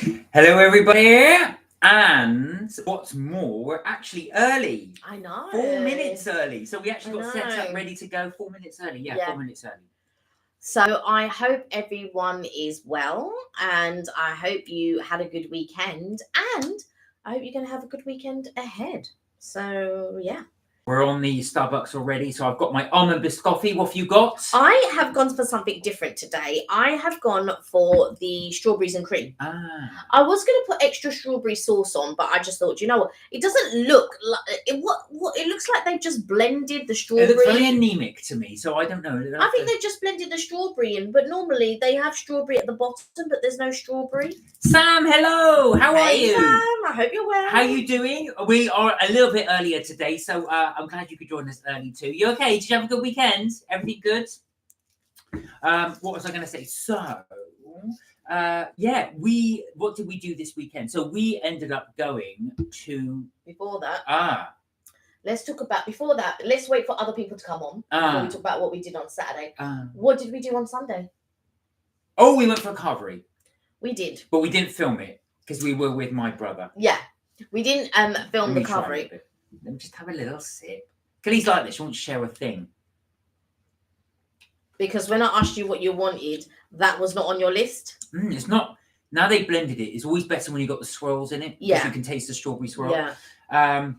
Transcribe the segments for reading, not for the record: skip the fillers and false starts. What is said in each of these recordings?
Hello, everybody. And what's more, we're actually early. I know. 4 minutes early. So we actually I got set up, know. ready to go 4 minutes early. Yeah, Yeah. 4 minutes early. So I hope everyone is well, and I hope you had a good weekend, and I hope you're going to have a good weekend ahead. So, yeah. We're on the Starbucks already. So I've got my almond biscotti. What have you got? I have gone for something different today. I have gone for the strawberries and cream. I was going to put extra strawberry sauce on, but I just thought, you know what? It doesn't look like it. What it looks like they've just blended the strawberry. It looks very anemic to me, so I don't know. I think they've just blended the strawberry in, but normally they have strawberry at the bottom, but there's no strawberry. Sam, hello. How are you? Sam, I hope you're well. How are you doing? We are a little bit earlier today, so I'm glad you could join us early too. You okay? Did you have a good weekend? Everything good? What was I going to say? So, what did we do this weekend? So we ended up going to... Before that, let's talk about, before that, let's wait for other people to come on before we talk about what we did on Saturday. What did we do on Sunday? Oh, we went for a carvery. We did. But we didn't film it because we were with my brother. Yeah. We didn't film the carvery. Let me just have a little sip. Kelly's like this. She wants to share a thing. Because when I asked you what you wanted, that was not on your list. It's not. Now they blended it. It's always better when you got the swirls in it. Yeah. You can taste the strawberry swirl. Yeah. Oh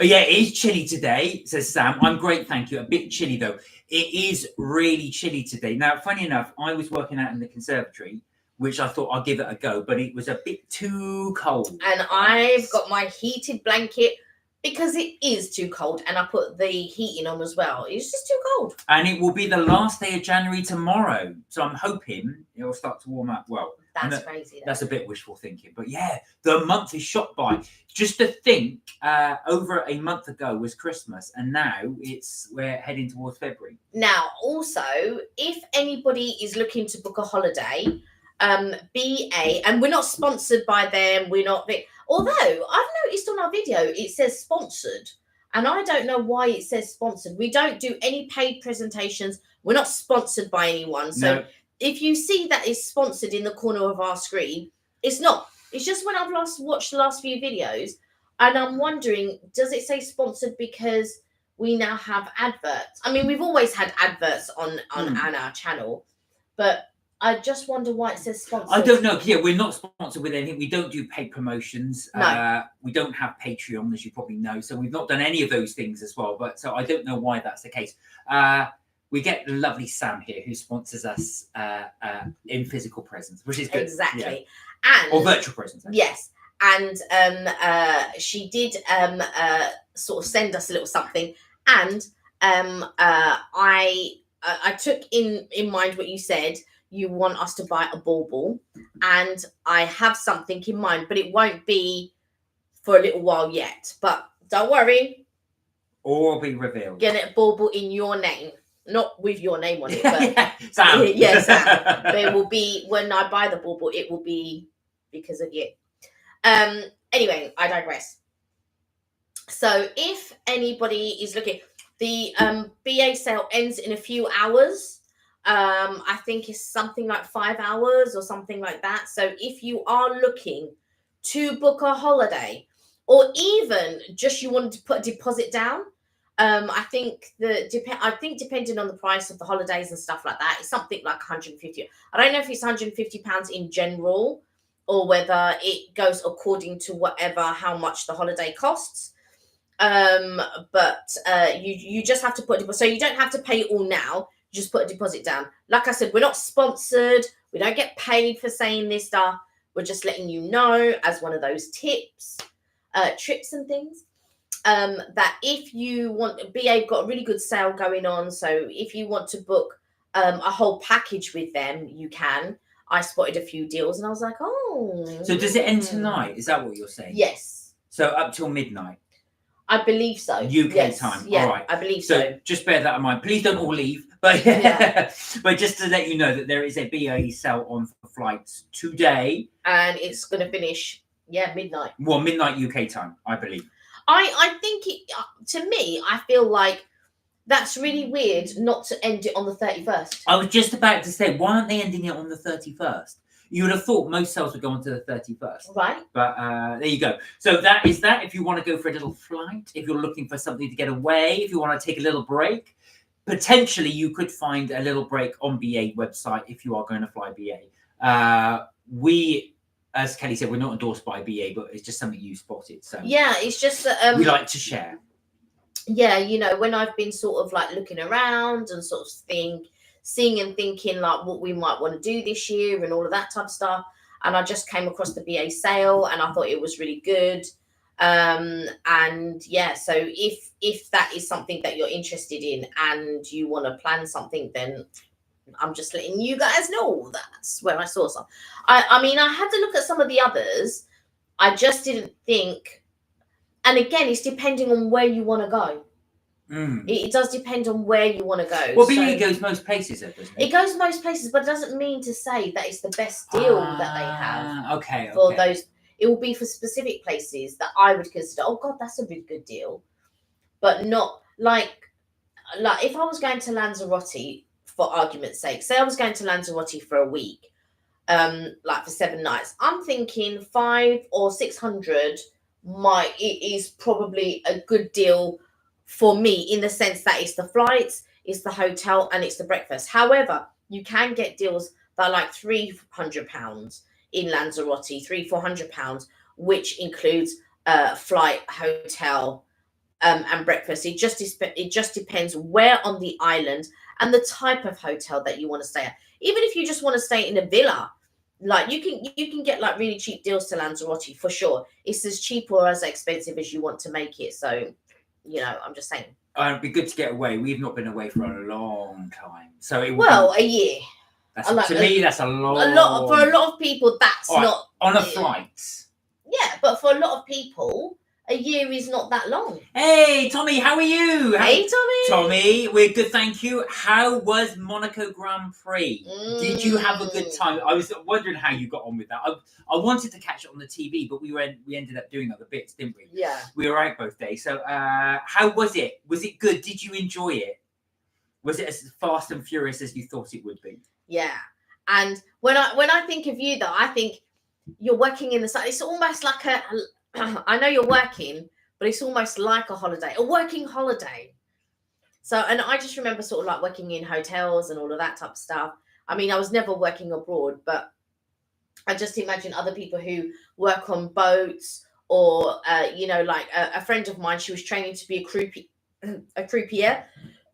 yeah, it is chilly today, says Sam. I'm great, thank you. A bit chilly though. It is really chilly today. Now, funny enough, I was working out in the conservatory, which I thought I'll give it a go, but it was a bit too cold. And I've got my heated blanket because it is too cold, and I put the heating on as well. It's just too cold. And it will be the last day of January tomorrow, so I'm hoping it will start to warm up. Well, that's crazy. That's a bit wishful thinking, but yeah, the month is shot by. Just to think, over a month ago was Christmas, and now we're heading towards February. Now, also, if anybody is looking to book a holiday, BA, and we're not sponsored by them. We're not. Although I've noticed on our video it says sponsored, and I don't know why it says sponsored. We don't do any paid presentations. We're not sponsored by anyone. So No. If you see that it's sponsored in the corner of our screen, it's not. It's just when I've watched the last few videos, and I'm wondering, does it say sponsored because we now have adverts? I mean, we've always had adverts on our channel, but I just wonder why it says sponsored. I don't know. Yeah, we're not sponsored with anything. We don't do paid promotions. No. We don't have Patreon, as you probably know. So we've not done any of those things as well. But so I don't know why that's the case. We get the lovely Sam here who sponsors us in physical presence, which is good. Exactly. Yeah. Or virtual presence. Actually. Yes. And she did sort of send us a little something. And I took in mind what you said. You want us to buy a bauble, and I have something in mind, but it won't be for a little while yet. But don't worry. Or be revealed. Get a bauble in your name. Not with your name on it, but Sam. Yeah, Sam. But it will be, when I buy the bauble, it will be because of you. Anyway, I digress. So if anybody is looking, the BA sale ends in a few hours. I think it's something like 5 hours or something like that. So if you are looking to book a holiday, or even just you wanted to put a deposit down, I think depending on the price of the holidays and stuff like that, it's something like 150. I don't know if it's £150 in general, or whether it goes according to how much the holiday costs. But you just have to put a deposit. So you don't have to pay it all now. Just put a deposit down. Like I said, we're not sponsored. We don't get paid for saying this stuff. We're just letting you know as one of those tips, trips and things, that if you want, BA got a really good sale going on. So if you want to book a whole package with them, you can. I spotted a few deals and I was like, oh. So does it end tonight? Is that what you're saying? Yes. So up till midnight? I believe so. UK time. Yeah, all right. I believe so. So just bear that in mind. Please don't all leave. But but just to let you know that there is a BAE sale on for flights today. And it's going to finish, midnight. Well, midnight UK time, I believe. I think it, to me, I feel like that's really weird not to end it on the 31st. I was just about to say, why aren't they ending it on the 31st? You would have thought most sales would go on to the 31st. Right. But there you go. So that is that. If you want to go for a little flight, if you're looking for something to get away, if you want to take a little break, potentially you could find a little break on BA website if you are going to fly BA. We, as Kelly said, we're not endorsed by BA, but it's just something you spotted. So yeah, it's just that we like to share. Yeah, you know, when I've been sort of like looking around and sort of seeing and thinking like what we might want to do this year and all of that type of stuff, and I just came across the BA sale and I thought it was really good. And yeah, so if that is something that you're interested in and you want to plan something, then I'm just letting you guys know that's where I saw some. I mean, I had to look at some of the others. I just didn't think. And again, it's depending on where you want to go. It does depend on where you want to go. Well, BA goes most places, doesn't it? It goes most places, but it doesn't mean to say that it's the best deal that they have. Okay. For those, it will be for specific places that I would consider, oh God, that's a really good deal. But not like if I was going to Lanzarote, for argument's sake, say I was going to Lanzarote for a week, like for 7 nights, I'm thinking 500 or 600 it is probably a good deal for me, in the sense that it's the flights, it's the hotel, and it's the breakfast. However, you can get deals that are like £300 in Lanzarote, £400, which includes flight, hotel, and breakfast. It just depends where on the island and the type of hotel that you want to stay at. Even if you just want to stay in a villa, like you can get like really cheap deals to Lanzarote for sure. It's as cheap or as expensive as you want to make it. So, you know, I'm just saying. It'd be good to get away. We've not been away for a long time, so it a year. To me, that's a lot. For a lot of people, that's not on a flight. Yeah, but for a lot of people, a year is not that long. Hey, Tommy, how are you? Hey, Tommy. Tommy, we're good, thank you. How was Monaco Grand Prix? Did you have a good time? I was wondering how you got on with that. I wanted to catch it on the TV, but we ended up doing other bits, didn't we? Yeah. We were out both days. So how was it? Was it good? Did you enjoy it? Was it as fast and furious as you thought it would be? Yeah. And when I think of you, though, I think you're working in the sun. It's almost like I know you're working, but it's almost like a holiday, a working holiday. So, and I just remember sort of like working in hotels and all of that type of stuff. I mean, I was never working abroad, but I just imagine other people who work on boats or, you know, like a friend of mine, she was training to be a croupier.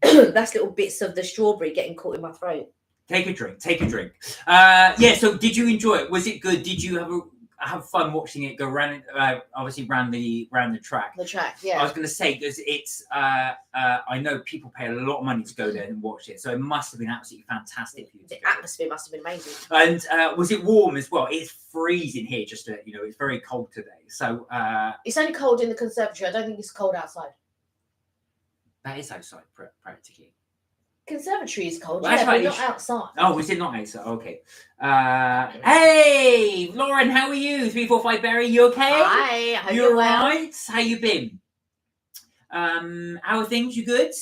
That's little bits of the strawberry getting caught in my throat. Take a drink. Yeah, so did you enjoy it? Was it good? Did you have fun watching it go around? Obviously, around the track. The track, yeah. I was going to say, because it's. I know people pay a lot of money to go there and watch it, so it must have been absolutely fantastic for you. The atmosphere must have been amazing. And was it warm as well? It's freezing here. Just to, you know, it's very cold today. So it's only cold in the conservatory. I don't think it's cold outside. That is outside practically. Conservatory is cold, well, but not outside. Oh, was it not outside? Okay. Hey, Lauren, how are you? 345 Berry, you okay? Hi, I hope you're well. Right. How you been? How are things? You good?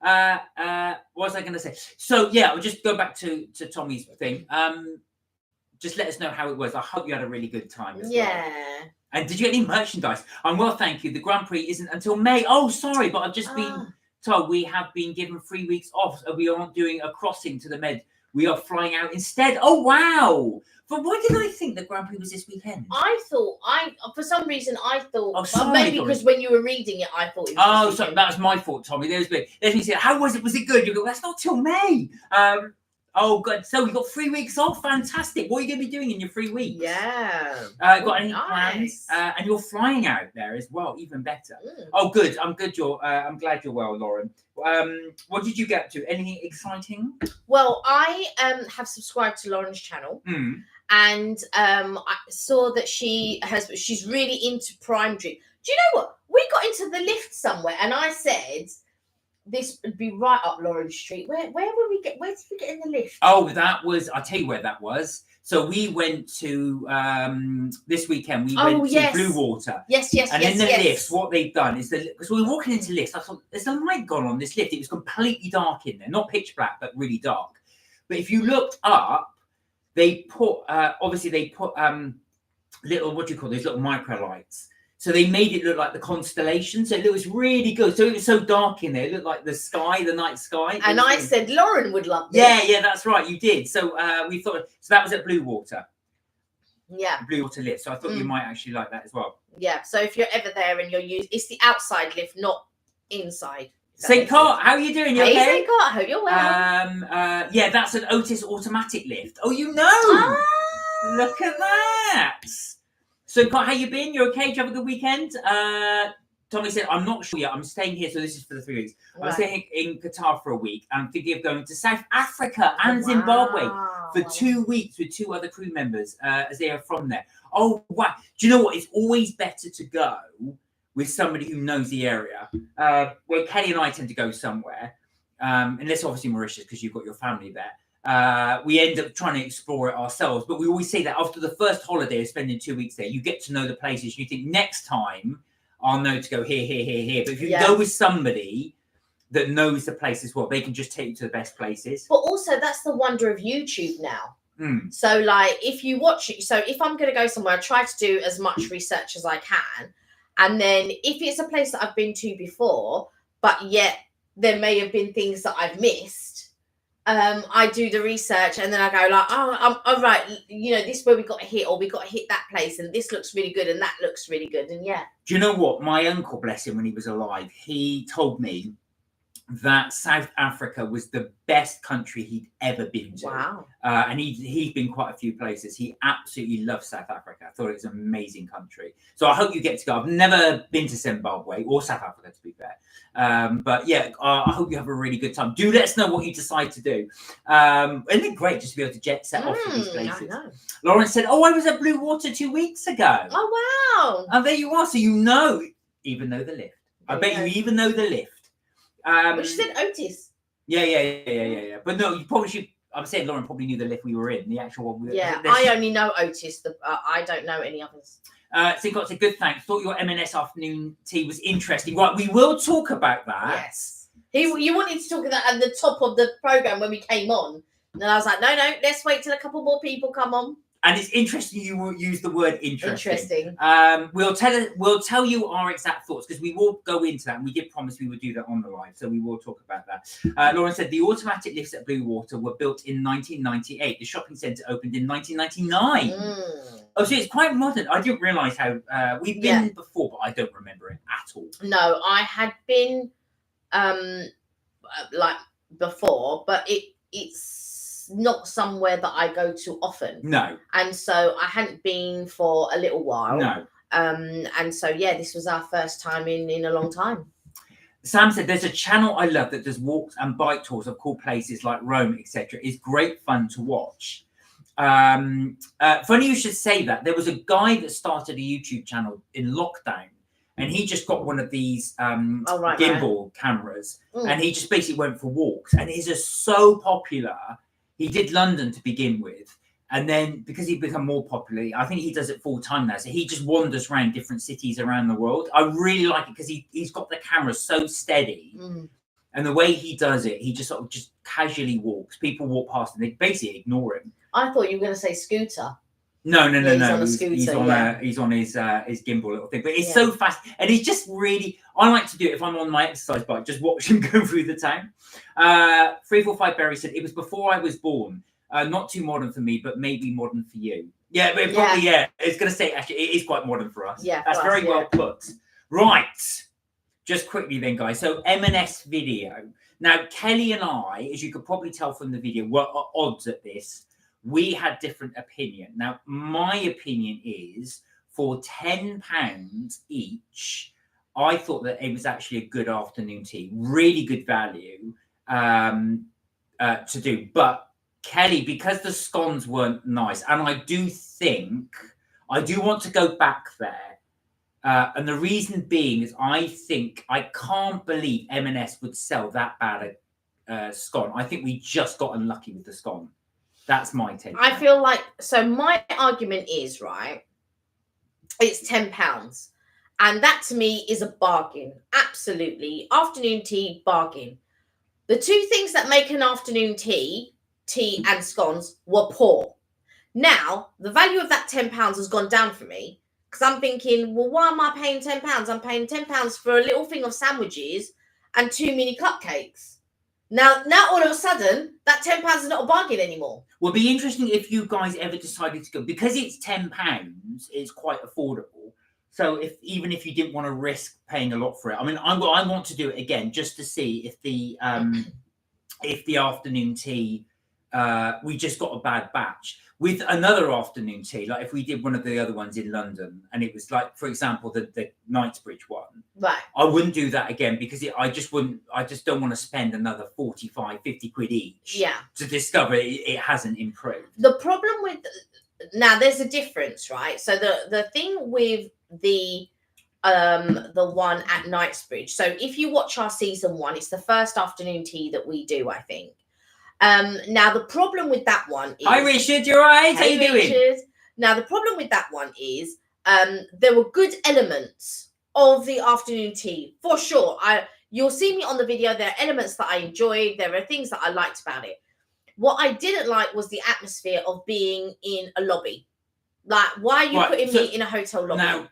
What was I going to say? So yeah, I'll just go back to Tommy's thing. Just let us know how it was. I hope you had a really good time as well. And did you get any merchandise? I'm well, thank you. The Grand Prix isn't until May. Oh, sorry, but I've just been told we have been given 3 weeks off. So we aren't doing a crossing to the Med. We are flying out instead. Oh, wow. But why did I think the Grand Prix was this weekend? For some reason, I thought, oh, sorry, maybe because when you were reading it, I thought it was so that was my fault, Tommy. There's me say, how was it? Was it good? You go, that's not till May. Oh, good. So we got 3 weeks off. Fantastic. What are you going to be doing in your 3 weeks? Yeah. Got any plans? And you're flying out there as well. Even better. Oh, good. I'm good. I'm glad you're well, Lauren. What did you get to? Anything exciting? Well, I have subscribed to Lauren's channel, and I saw that she's really into prime drink. Do you know what? We got into the lift somewhere, and I said, this would be right up Lawrence Street. Where did we get in the lift? Oh, I'll tell you where that was. So we went to this weekend. We went to Blue Water. Yes. And in the lifts, what they've done is because we were walking into lifts, I thought there's a light gone on this lift. It was completely dark in there, not pitch black, but really dark. But if you looked up, they put obviously they put little, what do you call those little micro lights. So they made it look like the constellation. So it was really good. So it was so dark in there. It looked like the sky, the night sky. And I said Lauren would love this. Yeah, that's right. You did. So we thought, so that was at Blue Water. Yeah. Blue Water lift. So I thought you might actually like that as well. Yeah. So if you're ever there and you're it's the outside lift, not inside. St. Cart, how are you doing? You hey, okay? St. Cart, I hope you're well. Yeah, that's an Otis automatic lift. Oh, you know. Look at that. So, how you been? You okay? Did you have a good weekend? Tommy said, I'm not sure yet. I'm staying here. So this is for the 3 weeks. Right. I'm staying in Qatar for a week. I'm thinking of going to South Africa and Zimbabwe for 2 weeks with 2 other crew members as they are from there. Oh, wow. Do you know what? It's always better to go with somebody who knows the area. Well, Kelly and I tend to go somewhere, unless obviously Mauritius, because you've got your family there. We end up trying to explore it ourselves, but we always say that after the first holiday of spending 2 weeks there, you get to know the places. You think next time I'll know to go here, here, here, here. But if you go with somebody that knows the place as well, they can just take you to the best places. But also, that's the wonder of YouTube now. Mm. So, like, if you watch it, so if I'm going to go somewhere, I try to do as much research as I can. And then if it's a place that I've been to before, but yet there may have been things that I've missed, I do the research and then I go like, oh, all right, you know, this is where we got to hit, or we got to hit that place, and this looks really good and that looks really good. And yeah. Do you know what? My uncle, bless him, when he was alive, he told me that South Africa was the best country he'd ever been to. Wow. And he'd been quite a few places. He absolutely loves South Africa. I thought it was an amazing country. So I hope you get to go. I've never been to Zimbabwe or South Africa, to be fair. But yeah, I hope you have a really good time. Do let us know what you decide to do. Isn't it great just to be able to jet set off to these places? I know. Lauren said, oh, I was at Blue Water 2 weeks ago. Oh, wow. And there you are. So you know, even though the lift. I bet you even know the lift. But she said Otis. Yeah. But no, you probably should. I'm saying Lauren probably knew the lift we were in, the actual one. I only know Otis. I don't know any others. Sincott said, good thanks. Thought your M&S afternoon tea was interesting. Right, we will talk about that. Yes. You wanted to talk about that at the top of the programme when we came on. And I was like, no, let's wait till a couple more people come on. And it's interesting you will use the word interesting. Interesting. We'll tell you our exact thoughts, because we will go into that, and we did promise we would do that on the live, so we will talk about that. Lauren said the automatic lifts at Blue Water were built in 1998. The shopping centre opened in 1999. Oh, so it's quite modern. I didn't realise how we've been before, but I don't remember it at all. No, I had been like before, but it's not somewhere that I go to often. No. And so I hadn't been for a little while. No. And so this was our first time in a long time. Sam said there's a channel I love that does walks and bike tours of cool places like Rome, etc. It's great fun to watch. Funny you should say that. There was a guy that started a YouTube channel in lockdown, and he just got one of these gimbal cameras, and he just basically went for walks, and he's just so popular. He did London to begin with, and then because he'd become more popular, I think he does it full time now. So he just wanders around different cities around the world. I really like it because he's got the camera so steady, and the way he does it, he just sort of just casually walks. People walk past and they basically ignore him. I thought you were going to say scooter. No. He's on a scooter. He's on his gimbal little thing, but it's so fast, and he's just really. I like to do it if I'm on my exercise bike, just watch him go through the town. 345 Berry said it was before I was born. Not too modern for me, but maybe modern for you. Yeah, but probably It's going to say actually it is quite modern for us. Yeah, that's very well put. Right, just quickly then, guys. So M&S video. Now Kelly and I, as you could probably tell from the video, were at odds at this. We had different opinion. Now, my opinion is for £10 each, I thought that it was actually a good afternoon tea, really good value to do. But Kelly, because the scones weren't nice, and I do want to go back there. And the reason being is I can't believe M&S would sell that bad a scone. I think we just got unlucky with the scone. That's my take. I feel like, so my argument is, right, it's £10. And that to me is a bargain. Absolutely. Afternoon tea, bargain. The two things that make an afternoon tea and scones were poor. Now, the value of that £10 has gone down for me because I'm thinking, well, why am I paying £10? I'm paying £10 for a little thing of sandwiches and 2 mini cupcakes. Now all of a sudden, that £10 is not a bargain anymore. Well, it'd be interesting if you guys ever decided to go, because it's £10, it's quite affordable. So even if you didn't want to risk paying a lot for it, I mean, I want to do it again just to see if the afternoon tea, we just got a bad batch. With another afternoon tea, like if we did one of the other ones in London, and it was like, for example, the Knightsbridge one, right? I wouldn't do that again because I just don't want to spend another 45, 50 quid each to discover it hasn't improved. The problem with, now there's a difference, right? So the thing with the one at Knightsbridge, so if you watch our season 1, it's the first afternoon tea that we do, I think. Now the problem with that one is, hi Richard, you're right. How you doing? Now the problem with that one is there were good elements of the afternoon tea for sure. You'll see me on the video. There are elements that I enjoyed. There are things that I liked about it. What I didn't like was the atmosphere of being in a lobby. Like, why are you putting me in a hotel lobby? Now,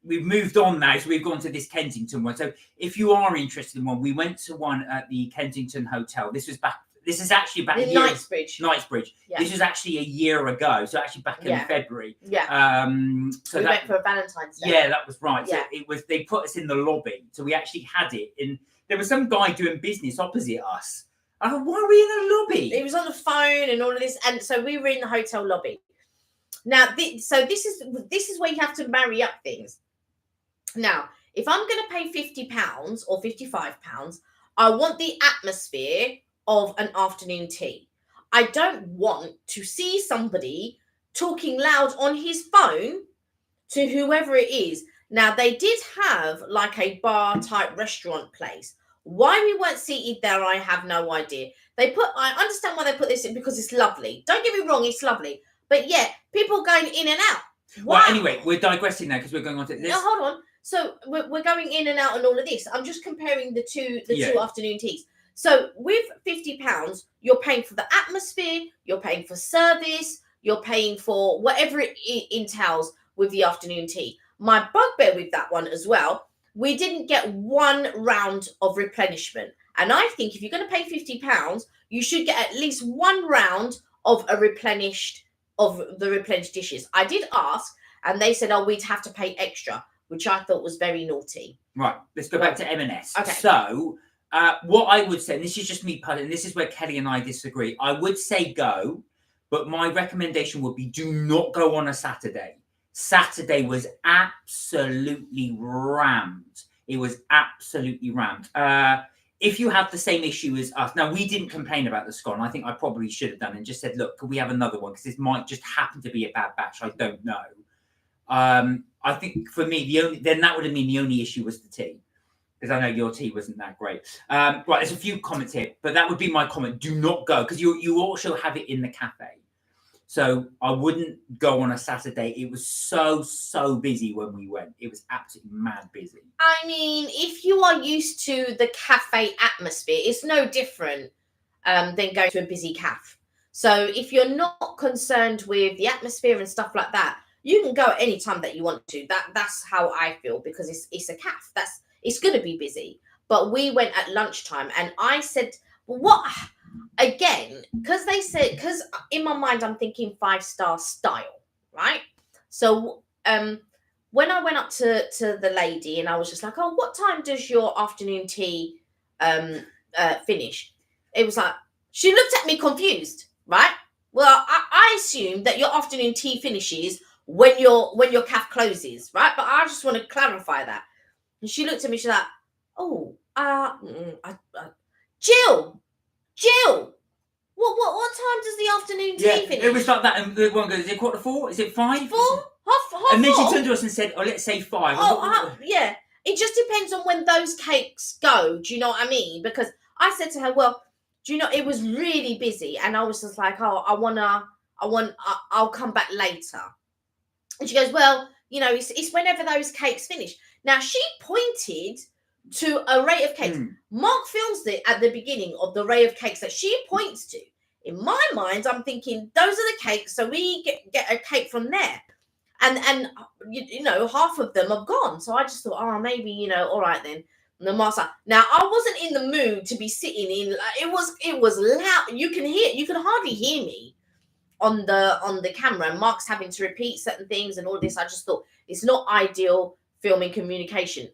we've moved on now, so we've gone to this Kensington one. So if you are interested in one, we went to one at the Kensington Hotel. This is actually back in Knightsbridge. Yeah. This was actually a year ago, so actually back in February. Yeah. So we went for a Valentine's Day. Yeah, that was right. Yeah. So they put us in the lobby, so we actually had it in. There was some guy doing business opposite us. I thought, why are we in a lobby? He was on the phone and all of this, and so we were in the hotel lobby. Now, this is where you have to marry up things. Now, if I'm going to pay £50 or £55, I want the atmosphere of an afternoon tea. I don't want to see somebody talking loud on his phone to whoever it is. Now, they did have like a bar type restaurant place. Why we weren't seated there, I have no idea. I understand why they put this in, because it's lovely. Don't get me wrong, it's lovely. But yeah, people going in and out. Wow. Well, anyway, we're digressing now because we're going on to this. No, hold on. So we're going in and out and all of this. I'm just comparing the two afternoon teas. So with £50, you're paying for the atmosphere, you're paying for service, you're paying for whatever it entails with the afternoon tea. My bugbear with that one as well, we didn't get one round of replenishment. And I think if you're going to pay £50, you should get at least one round of the replenished dishes. I did ask, and they said, oh, we'd have to pay extra, which I thought was very naughty. Right, let's go back to M&S. Okay. So what I would say, and this is just me putting, and this is where Kelly and I disagree, I would say go, but my recommendation would be do not go on a Saturday. Saturday was absolutely rammed. It was absolutely rammed. If you have the same issue as us, now we didn't complain about the scone. I think I probably should have done and just said, look, could we have another one? Because this might just happen to be a bad batch. I don't know. I think for me, that would have been the only issue was the tea, because I know your tea wasn't that great. Right, there's a few comments here, but that would be my comment. Do not go, because you also have it in the cafe. So I wouldn't go on a Saturday. It was so busy when we went. It was absolutely mad busy. I mean, if you are used to the cafe atmosphere, it's no different than going to a busy cafe. So if you're not concerned with the atmosphere and stuff like that, you can go at any time that you want to. That's how I feel, because it's a cafe. It's going to be busy. But we went at lunchtime, and I said, what? Again, because in my mind I'm thinking 5-star style, right? So when I went up to the lady and I was just like, oh, what time does your afternoon tea finish? It was like, she looked at me confused, right? Well, I assume that your afternoon tea finishes when your cafe closes, right? But I just want to clarify that. And she looked at me, she's like, oh, Jill, what time does the afternoon tea finish? It was like that, and the one goes, is it 4:45? Is it 5? 4? Half and then 4? she turned to us and said, oh, let's say 5. Yeah. It just depends on when those cakes go. Do you know what I mean? Because I said to her, well, do you know, it was really busy, and I was just like, oh, I'll come back later. And she goes, well, you know, it's whenever those cakes finish. Now, she pointed to a array of cakes. Mark films it at the beginning of the array of cakes that she points to. In my mind, I'm thinking those are the cakes, so we get a cake from there, and you know, half of them are gone. So I just thought, oh, maybe, you know, all right then. And the master. Now I wasn't in the mood to be sitting in. It was loud. You can hardly hear me on the camera, and Mark's having to repeat certain things and all this. I just thought it's not ideal filming communication,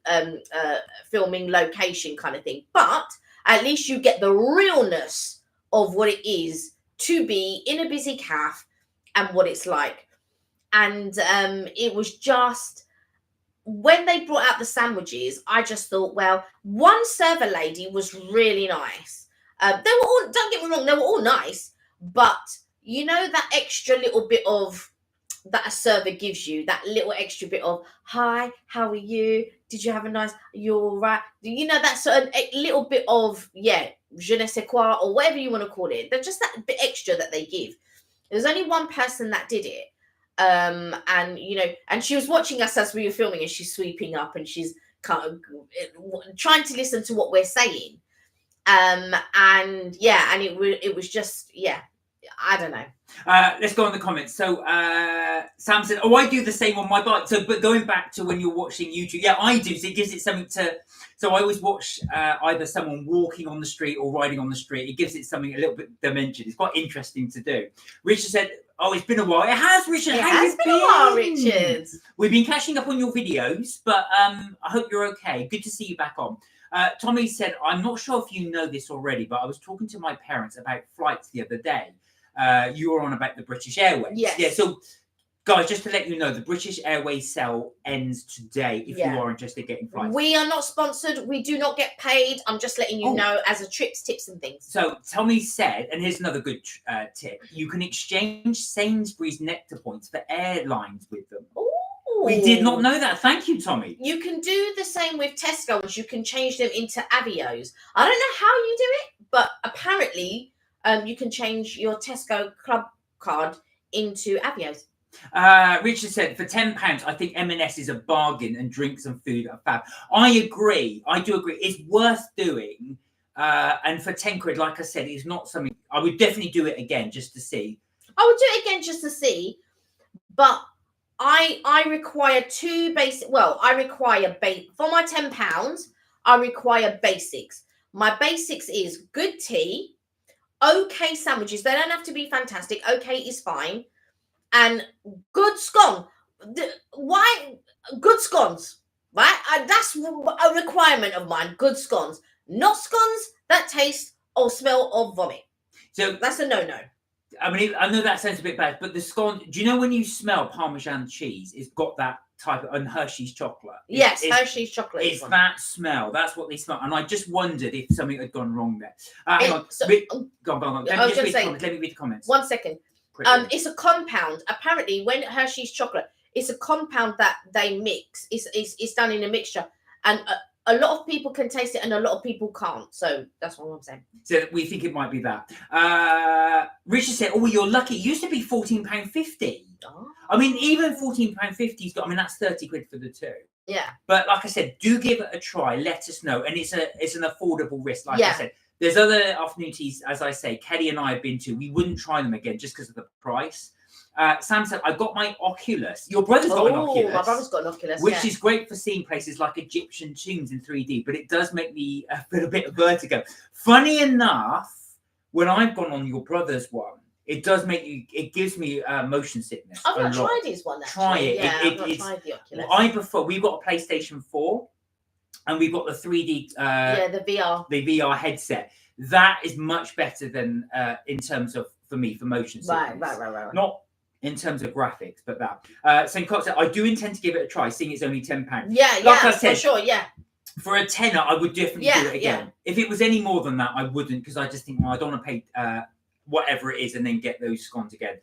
filming location kind of thing. But at least you get the realness of what it is to be in a busy calf and what it's like. And it was just, when they brought out the sandwiches, I just thought, well, one server lady was really nice. They were all, don't get me wrong, they were all nice, but you know that extra little bit of that a server gives you, that little extra bit of, hi, how are you? Did you have a nice, you're all right? You know, that sort of a little bit of, yeah, je ne sais quoi, or whatever you want to call it. They're just that bit extra that they give. There's only one person that did it. And, you know, and she was watching us as we were filming, and she's sweeping up and she's kind of trying to listen to what we're saying. And yeah, and it was just, yeah, I don't know. Let's go on the comments. So Sam said, oh, I do the same on my bike. So, but going back to when you're watching YouTube, yeah, I do. So it gives it something to, so I always watch either someone walking on the street or riding on the street. It gives it something a little bit dimension. It's quite interesting to do. Richard said, oh, it's been a while. It has, Richard. It has been a while, Richard. We've been catching up on your videos, but I hope you're okay. Good to see you back on. Tommy said, I'm not sure if you know this already, but I was talking to my parents about flights the other day. You were on about the British Airways. Yes. Yeah, so guys, just to let you know, the British Airways sale ends today if you are interested in getting flights. We are not sponsored. We do not get paid. I'm just letting you know as a trips, tips and things. So Tommy said, and here's another good tip, you can exchange Sainsbury's Nectar points for airlines with them. Ooh. We did not know that. Thank you, Tommy. You can do the same with Tesco's. You can change them into Avios. I don't know how you do it, but apparently you can change your Tesco club card into Avios. Richard said, for £10, I think M&S is a bargain and drinks and food are fab. I agree. I do agree. It's worth doing. And for £10, like I said, it's not something I would definitely do it again just to see. I would do it again just to see, but I require two basic. Well, I require for my £10. I require basics. My basics is good tea, okay sandwiches. They don't have to be fantastic. Okay is fine, and good scone. Why good scones? Right, that's a requirement of mine. Good scones, not scones that taste or smell of vomit. So that's a no-no. I mean, I know that sounds a bit bad, but the scone, do you know when you smell Parmesan cheese, it's got that type of, and Hershey's chocolate? Yes, Hershey's chocolate. It's that smell. That's what they smell. And I just wondered if something had gone wrong there. Hang on. Go on. Let me read the comments. 1 second. It's a compound. Apparently, when Hershey's chocolate, it's a compound that they mix. It's done in a mixture. And a lot of people can taste it and a lot of people can't. So that's what I'm saying. So we think it might be that. Richard said, oh, you're lucky. It used to be £14.50. Oh. I mean, even £14.50's got, I mean, that's 30 quid for the two. Yeah. But like I said, do give it a try. Let us know. And it's an affordable risk, like I said. There's other afternoon teas, as I say, Kelly and I have been to. We wouldn't try them again just because of the price. Sam said, I got my Oculus. Your brother's got an Oculus. My brother's got an Oculus, which is great for seeing places like Egyptian tombs in 3D, but it does make me feel a bit of vertigo. Funny enough, when I've gone on your brother's one, it does make you, it gives me motion sickness. I've not tried his one, actually. Try it. Yeah, I've not tried the Oculus. I prefer, we've got a PlayStation 4, and we've got the 3D... the VR. The VR headset. That is much better than, in terms of, for me, for motion sickness. Right. Not in terms of graphics, but that. St. Cox said, I do intend to give it a try, seeing it's only £10. Yeah, like I said, for sure, yeah. For a tenner, I would definitely do it again. Yeah. If it was any more than that, I wouldn't, because I just think, well, I don't want to pay whatever it is and then get those scones again.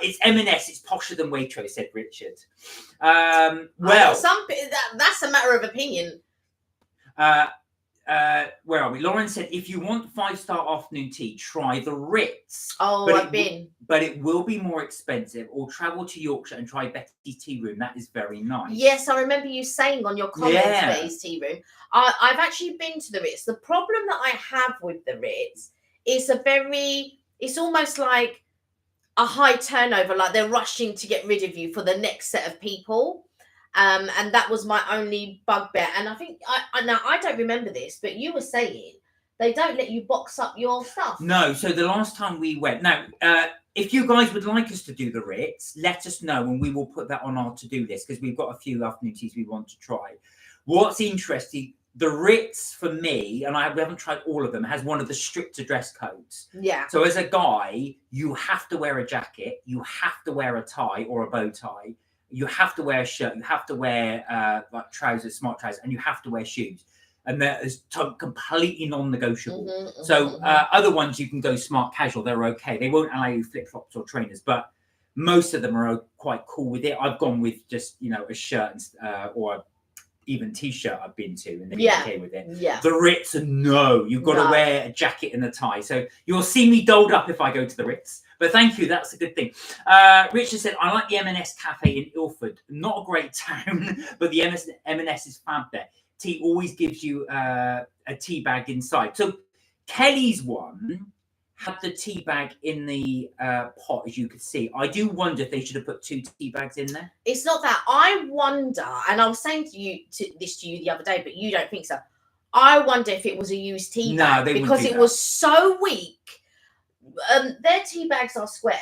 It's M&S, it's posher than Waitrose, said Richard. Well, that's a matter of opinion. Where are we? Lauren said, if you want 5-star afternoon tea, try the Ritz. Oh, I've been. But it will be more expensive. Or travel to Yorkshire and try Betty's Tea Room. That is very nice. Yes, I remember you saying on your comments, Betty's Tea Room. I've actually been to the Ritz. The problem that I have with the Ritz is a very it's almost like a high turnover, like they're rushing to get rid of you for the next set of people. And that was my only bugbear. And I think now I don't remember this, but you were saying they don't let you box up your stuff. No, so the last time we went, now, if you guys would like us to do the Ritz, let us know and we will put that on our to-do list because we've got a few afternoon teas we want to try. What's interesting, the Ritz for me, and we haven't tried all of them, has one of the stricter dress codes. Yeah. So as a guy, you have to wear a jacket, you have to wear a tie or a bow tie, you have to wear a shirt, you have to wear like trousers, smart trousers, and you have to wear shoes. And that is completely non-negotiable. So other ones you can go smart casual, they're okay. They won't allow you flip-flops or trainers, but most of them are quite cool with it. I've gone with just, you know, a shirt or even t-shirt I've been to and they're okay with it. Yeah. The Ritz, no, you've got to wear a jacket and a tie. So you'll see me dolled up if I go to the Ritz. But thank you, that's a good thing. Richard said, I like the M&S Cafe in Ilford. Not a great town, but the M&S is fab there. Tea always gives you a tea bag inside. So Kelly's one had the tea bag in the pot, as you could see. I do wonder if they should have put 2 tea bags in there. It's not that. I wonder, and I was saying this to you the other day, but you don't think so. I wonder if it was a used tea bag because it was so weak. Their tea bags are square,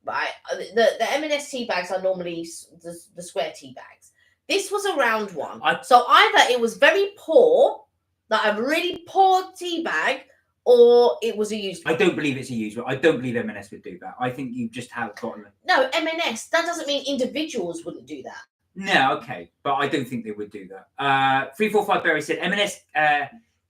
right? The M&S tea bags are normally the square tea bags. This was a round one. So either it was very poor, like a really poor tea bag, or it was a used one. I don't believe it's a used one. I don't believe M&S would do that. I think you just have gotten... No, M&S, that doesn't mean individuals wouldn't do that. No, okay. But I don't think they would do that. 345 Berry said, M&S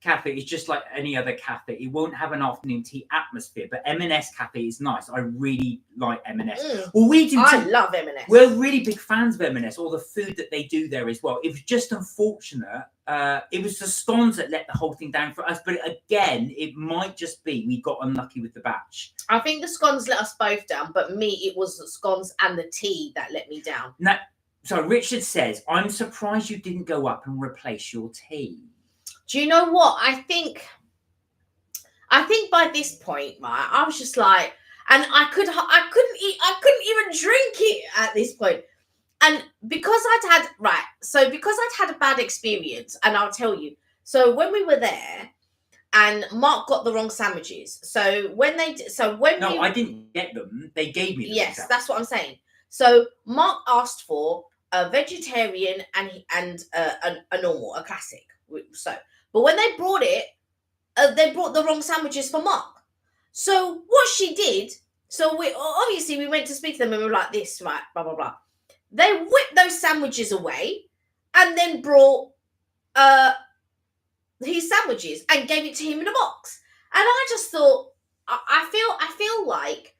Cafe is just like any other cafe. It won't have an afternoon tea atmosphere, but M&S Cafe is nice. I really like M&S. Well, we do. I love M&S. We're really big fans of M&S. All the food that they do there as well. It was just unfortunate. It was the scones that let the whole thing down for us. But again, it might just be we got unlucky with the batch. I think the scones let us both down, but me, it was the scones and the tea that let me down. Now, so Richard says, I'm surprised you didn't go up and replace your tea. Do you know what? I think by this point, right, I was just like, and I couldn't even drink it at this point. And because I'd had a bad experience, and I'll tell you. So when we were there, and Mark got the wrong sandwiches. So when I didn't get them. They gave me them. Yes, that's what I'm saying. So Mark asked for a vegetarian and a normal, a classic. So, but when they brought it, they brought the wrong sandwiches for Mark. So what she did, so we went to speak to them and we were like this, right, blah, blah, blah. They whipped those sandwiches away and then brought his sandwiches and gave it to him in a box. And I just thought, I feel like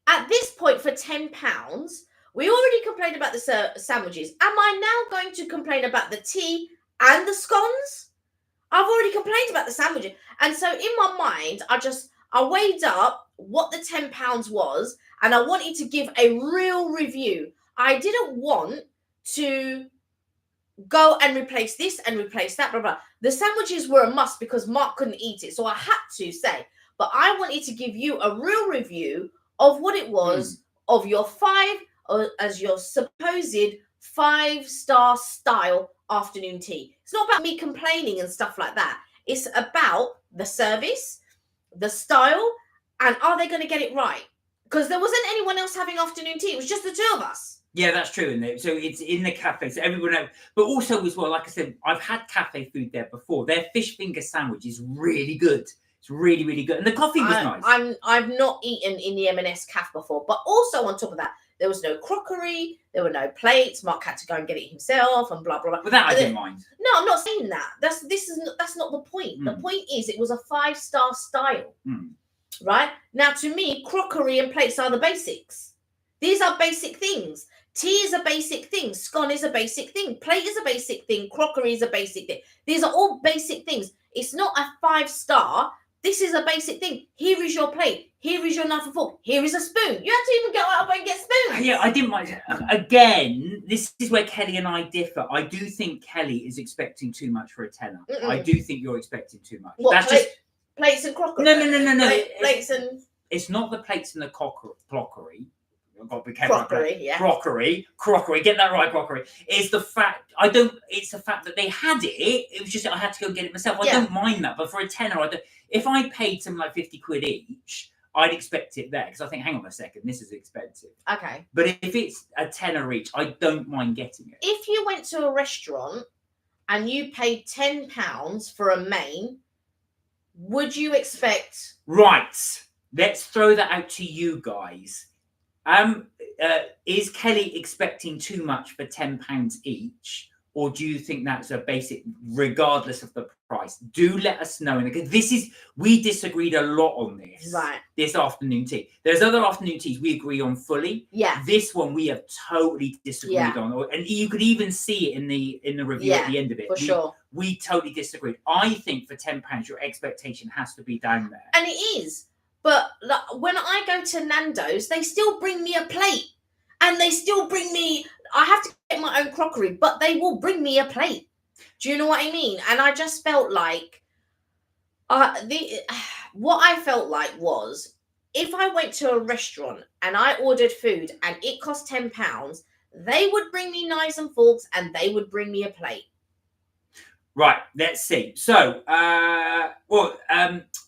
at this point for £10, we already complained about the sandwiches. Am I now going to complain about the tea and the scones? I've already complained about the sandwiches. And so in my mind, I weighed up what the £10 was, and I wanted to give a real review. I didn't want to go and replace this and replace that, blah, blah. The sandwiches were a must because Mark couldn't eat it. So I had to say, but I wanted to give you a real review of what it was of your as your supposed 5-star style afternoon tea. It's not about me complaining and stuff like that. It's about the service, the style, and are they going to get it right? Because there wasn't anyone else having afternoon tea. It was just the 2 of us. Yeah, that's true. And so it's in the cafe, so everyone knows. But also as well, like I said, I've had cafe food there before. Their fish finger sandwich is really good. It's really, really good. And the coffee was nice. I've not eaten in the M&S cafe before. But also on top of that, there was no crockery. There were no plates. Mark had to go and get it himself and blah, blah, blah. But that I didn't mind. No, I'm not saying that. That's not the point. The point is it was a 5-star style. Right? Now, to me, crockery and plates are the basics. These are basic things. Tea is a basic thing. Scone is a basic thing. Plate is a basic thing. Crockery is a basic thing. These are all basic things. It's not a 5-star. This is a basic thing. Here is your plate. Here is your knife and fork. Here is a spoon. You have to even go up and get spoons. Yeah, I didn't mind. Again, this is where Kelly and I differ. I do think Kelly is expecting too much for a tenner. I do think you're expecting too much. What, plates and crockery? No. Plates and... it's not the plates in the crockery. I've got to be careful. Crockery, yeah. Crockery. Get that right, crockery. It's the fact it's the fact that they had it. It was just I had to go get it myself. I don't mind that, but for a tenner, I don't. If I paid something like 50 quid each, I'd expect it there because I think, hang on a second, this is expensive. Okay. But if it's a tenner each, I don't mind getting it. If you went to a restaurant and you paid £10 for a main, would you expect? Right. Let's throw that out to you guys. Is Kelly expecting too much for £10 each, or do you think that's a basic, regardless of the price? Do let us know. Because we disagreed a lot on this. Right. This afternoon tea. There's other afternoon teas we agree on fully. Yeah. This one we have totally disagreed on, and you could even see it in the review at the end of it. For sure. We totally disagreed. I think for £10, your expectation has to be down there. And it is. But when I go to Nando's, they still bring me a plate. And they still bring me, I have to get my own crockery, but they will bring me a plate. Do you know what I mean? And I just felt like, what I felt like was, if I went to a restaurant and I ordered food and it cost £10, they would bring me knives and forks and they would bring me a plate. Right, let's see. So,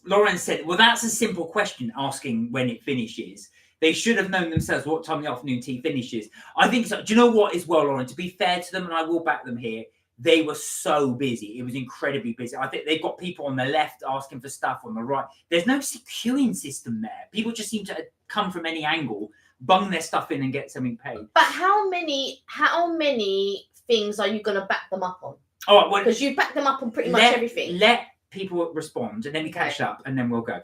Lauren said, well, that's a simple question, asking when it finishes. They should have known themselves what time the afternoon tea finishes. I think so. Do you know what as well, Lauren? To be fair to them, and I will back them here, they were so busy. It was incredibly busy. I think they've got people on the left asking for stuff on the right. There's no queuing system there. People just seem to come from any angle, bung their stuff in and get something paid. But how many things are you going to back them up on? All right, well, because you back them up on pretty much everything. Let people respond, and then we catch up, and then we'll go.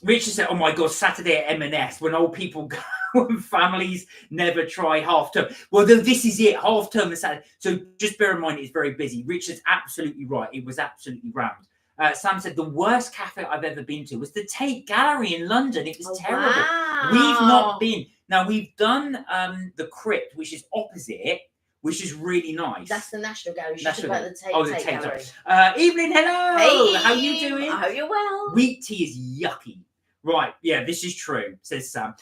Richard said, "Oh my God, Saturday at M&S when old people go and families never try half term." Well, this is it. Half term is Saturday, so just bear in mind it's very busy. Richard's absolutely right. It was absolutely rammed. Sam said the worst cafe I've ever been to was the Tate Gallery in London. It was terrible. Wow. We've not been. Now we've done the Crypt, which is opposite, which is really nice. That's the National Gallery. You should about the Tate Gallery. Evening, hello. Hey, how you doing? I hope you're well. Wheat tea is yucky. Right, yeah, this is true, says Sam.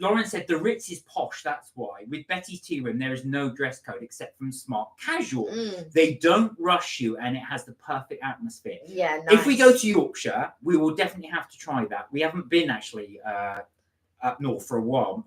Lauren said the Ritz is posh, that's why. With Betty's Tea Room, there is no dress code except from smart casual. They don't rush you, and it has the perfect atmosphere. Yeah, nice. If we go to Yorkshire, we will definitely have to try that. We haven't been actually up north for a while.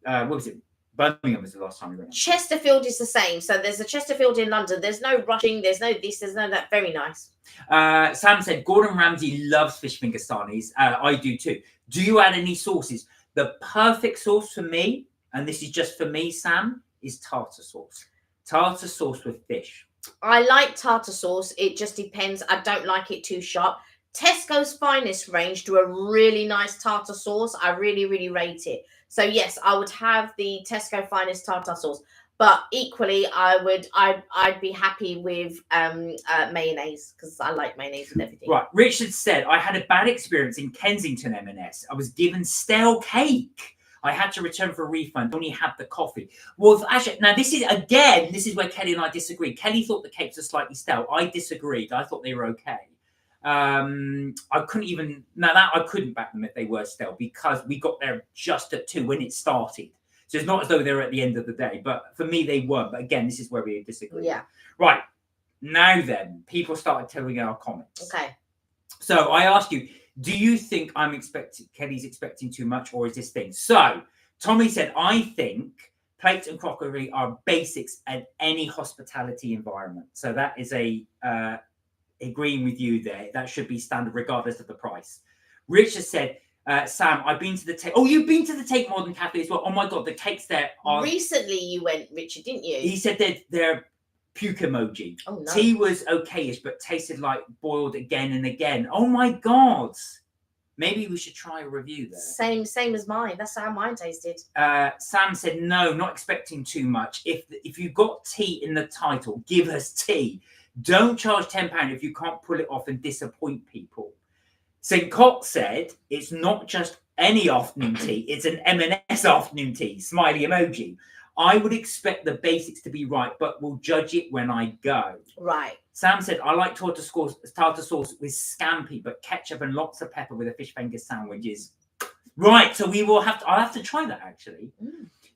What was it? Birmingham was the last time we went. Chesterfield is the same. So there's a Chesterfield in London. There's no rushing. There's no this. There's no that. Very nice. Sam said Gordon Ramsay loves fish finger sarnies. I do too. Do you add any sauces? The perfect sauce for me, and this is just for me, Sam, is tartar sauce. Tartar sauce with fish. I like tartar sauce. It just depends. I don't like it too sharp. Tesco's Finest range do a really nice tartar sauce. I really, really rate it. So yes, I would have the Tesco Finest tartar sauce, but equally, I'd be happy with mayonnaise because I like mayonnaise with everything. Right, Richard said I had a bad experience in Kensington M&S. I was given stale cake. I had to return for a refund. Only had the coffee. Well, actually, now this is where Kelly and I disagree. Kelly thought the cakes were slightly stale. I disagreed. I thought they were okay. I couldn't back them if they were stale because we got there just at 2 when it started. So it's not as though they're at the end of the day, but for me they weren't. But again, this is where we disagree. Yeah. Right. Now then, people started telling our comments. Okay. So I asked you, do you think Kelly's expecting too much, or is this thing? So Tommy said, I think plates and crockery are basics at any hospitality environment. So that is agreeing with you there. That should be standard regardless of the price. Richard said, Sam, I've been to the Tate. Oh, you've been to the Tate Modern Cafe as well. Oh my God, the cakes there are... Recently you went, Richard, didn't you? He said they're puke emoji. Oh, no. Tea was okayish, but tasted like boiled again and again. Oh my God. Maybe we should try a review there. Same as mine. That's how mine tasted. Sam said, no, not expecting too much. If you got tea in the title, give us tea. Don't charge £10 if you can't pull it off and disappoint people. St. Cox said, it's not just any afternoon tea, it's an M&S afternoon tea, smiley emoji. I would expect the basics to be right, but will judge it when I go. Right. Sam said, I like tartar sauce with scampi, but ketchup and lots of pepper with a fish finger sandwiches. Right, so we will have to, I'll have to try that actually.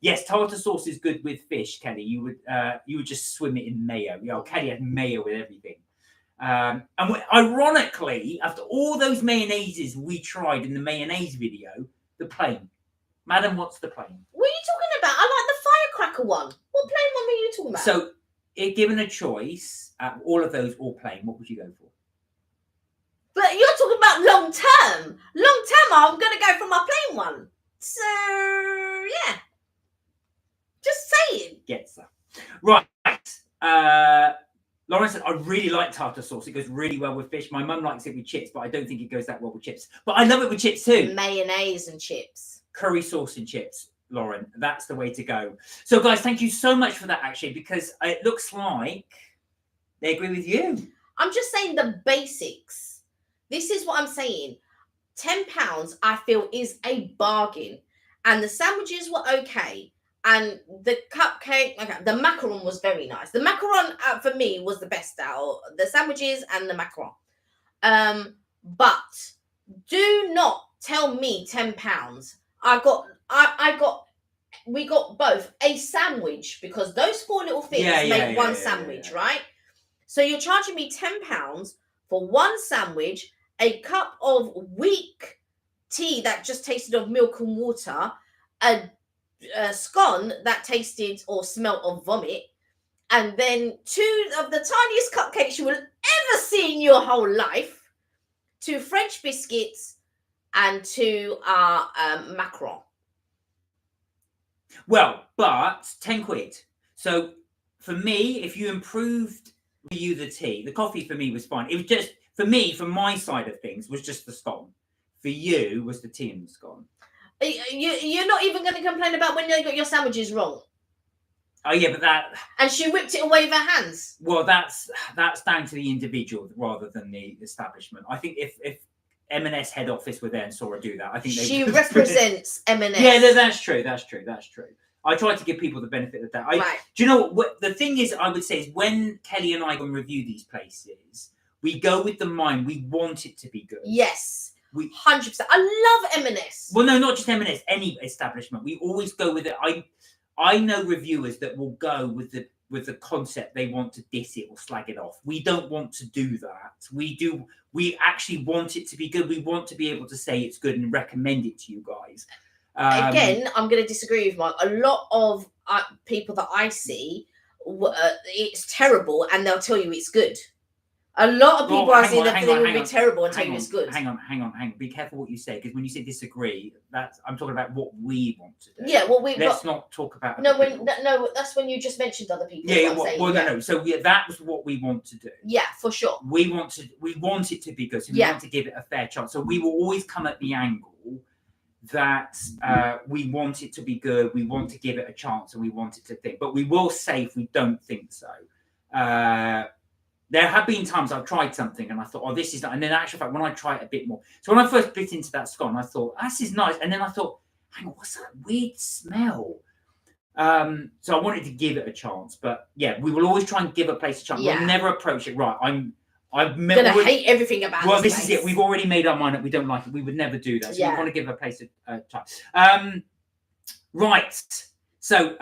Yes, tartar sauce is good with fish, Kelly. You would just swim it in mayo. You know, Kelly had mayo with everything. And ironically, after all those mayonnaises we tried in the mayonnaise video, the plain. Madam, what's the plain? What are you talking about? I like the firecracker one. What plain one were you talking about? So, if given a choice, all of those all plain, what would you go for? But you're talking about long term. Long term, I'm going to go for my plain one. So, yeah. Just saying. Gets that. Right. Lauren said, I really like tartar sauce. It goes really well with fish. My mum likes it with chips, but I don't think it goes that well with chips. But I love it with chips too. Mayonnaise and chips. Curry sauce and chips, Lauren. That's the way to go. So, guys, thank you so much for that, actually, because it looks like they agree with you. I'm just saying the basics. This is what I'm saying. £10, I feel, is a bargain. And the sandwiches were okay. And the cupcake, okay, the macaron was very nice. The macaron, for me, was the best out. The sandwiches and the macaron. But do not tell me £10. We got both a sandwich, because those 4 little things make one sandwich, right? So you're charging me £10 for one sandwich, a cup of weak tea that just tasted of milk and water, a scone that tasted or smelt of vomit, and then 2 of the tiniest cupcakes you will ever see in your whole life, 2 French biscuits, and 2 macaron. Well, but 10 quid. So for me, if you improved the tea, the coffee for me was fine. It was just, for me, from my side of things, was just the scone. For you, was the tea and the scone. You're not even going to complain about when you got your sandwiches wrong. Oh yeah, but that. And she whipped it away with her hands. Well, that's down to the individual rather than the establishment. I think if M&S head office were there and saw her do that, I think she represents M&S. Yeah, that's true. I try to give people the benefit of that. Right. Do you know what the thing is? I would say is when Kelly and I go and review these places, we go with the mind we want it to be good. Yes. 100%. I love M&S. Well, no, not just M&S. Any establishment, we always go with it. I know reviewers that will go with the concept they want to diss it or slag it off. We don't want to do that. We actually want it to be good. We want to be able to say it's good and recommend it to you guys. Again, I'm going to disagree with Mark. A lot of people that I see, it's terrible, and they'll tell you it's good. A lot of people I see that will be terrible and tell you it's good. Hang on. Be careful what you say, because when you say disagree, I'm talking about what we want to do. Yeah, let's not talk about. No, that's when you just mentioned other people. Yeah, no. So that was what we want to do. Yeah, for sure. We want it to be good. So we want to give it a fair chance. So we will always come at the angle that we want it to be good. We want to give it a chance, and we want it to think. But we will say if we don't think so. There have been times I've tried something and I thought, oh, this is not. And then, in actual fact, when I try it a bit more. So when I first bit into that scone, I thought, this is nice. And then I thought, hang on, what's that weird smell? So I wanted to give it a chance. But yeah, we will always try and give a place a chance. Yeah. We'll never approach it. Right, I'm going to hate everything about Well, this is it. We've already made our mind that we don't like it. We would never do that. So we want to give a place a chance. Right. So,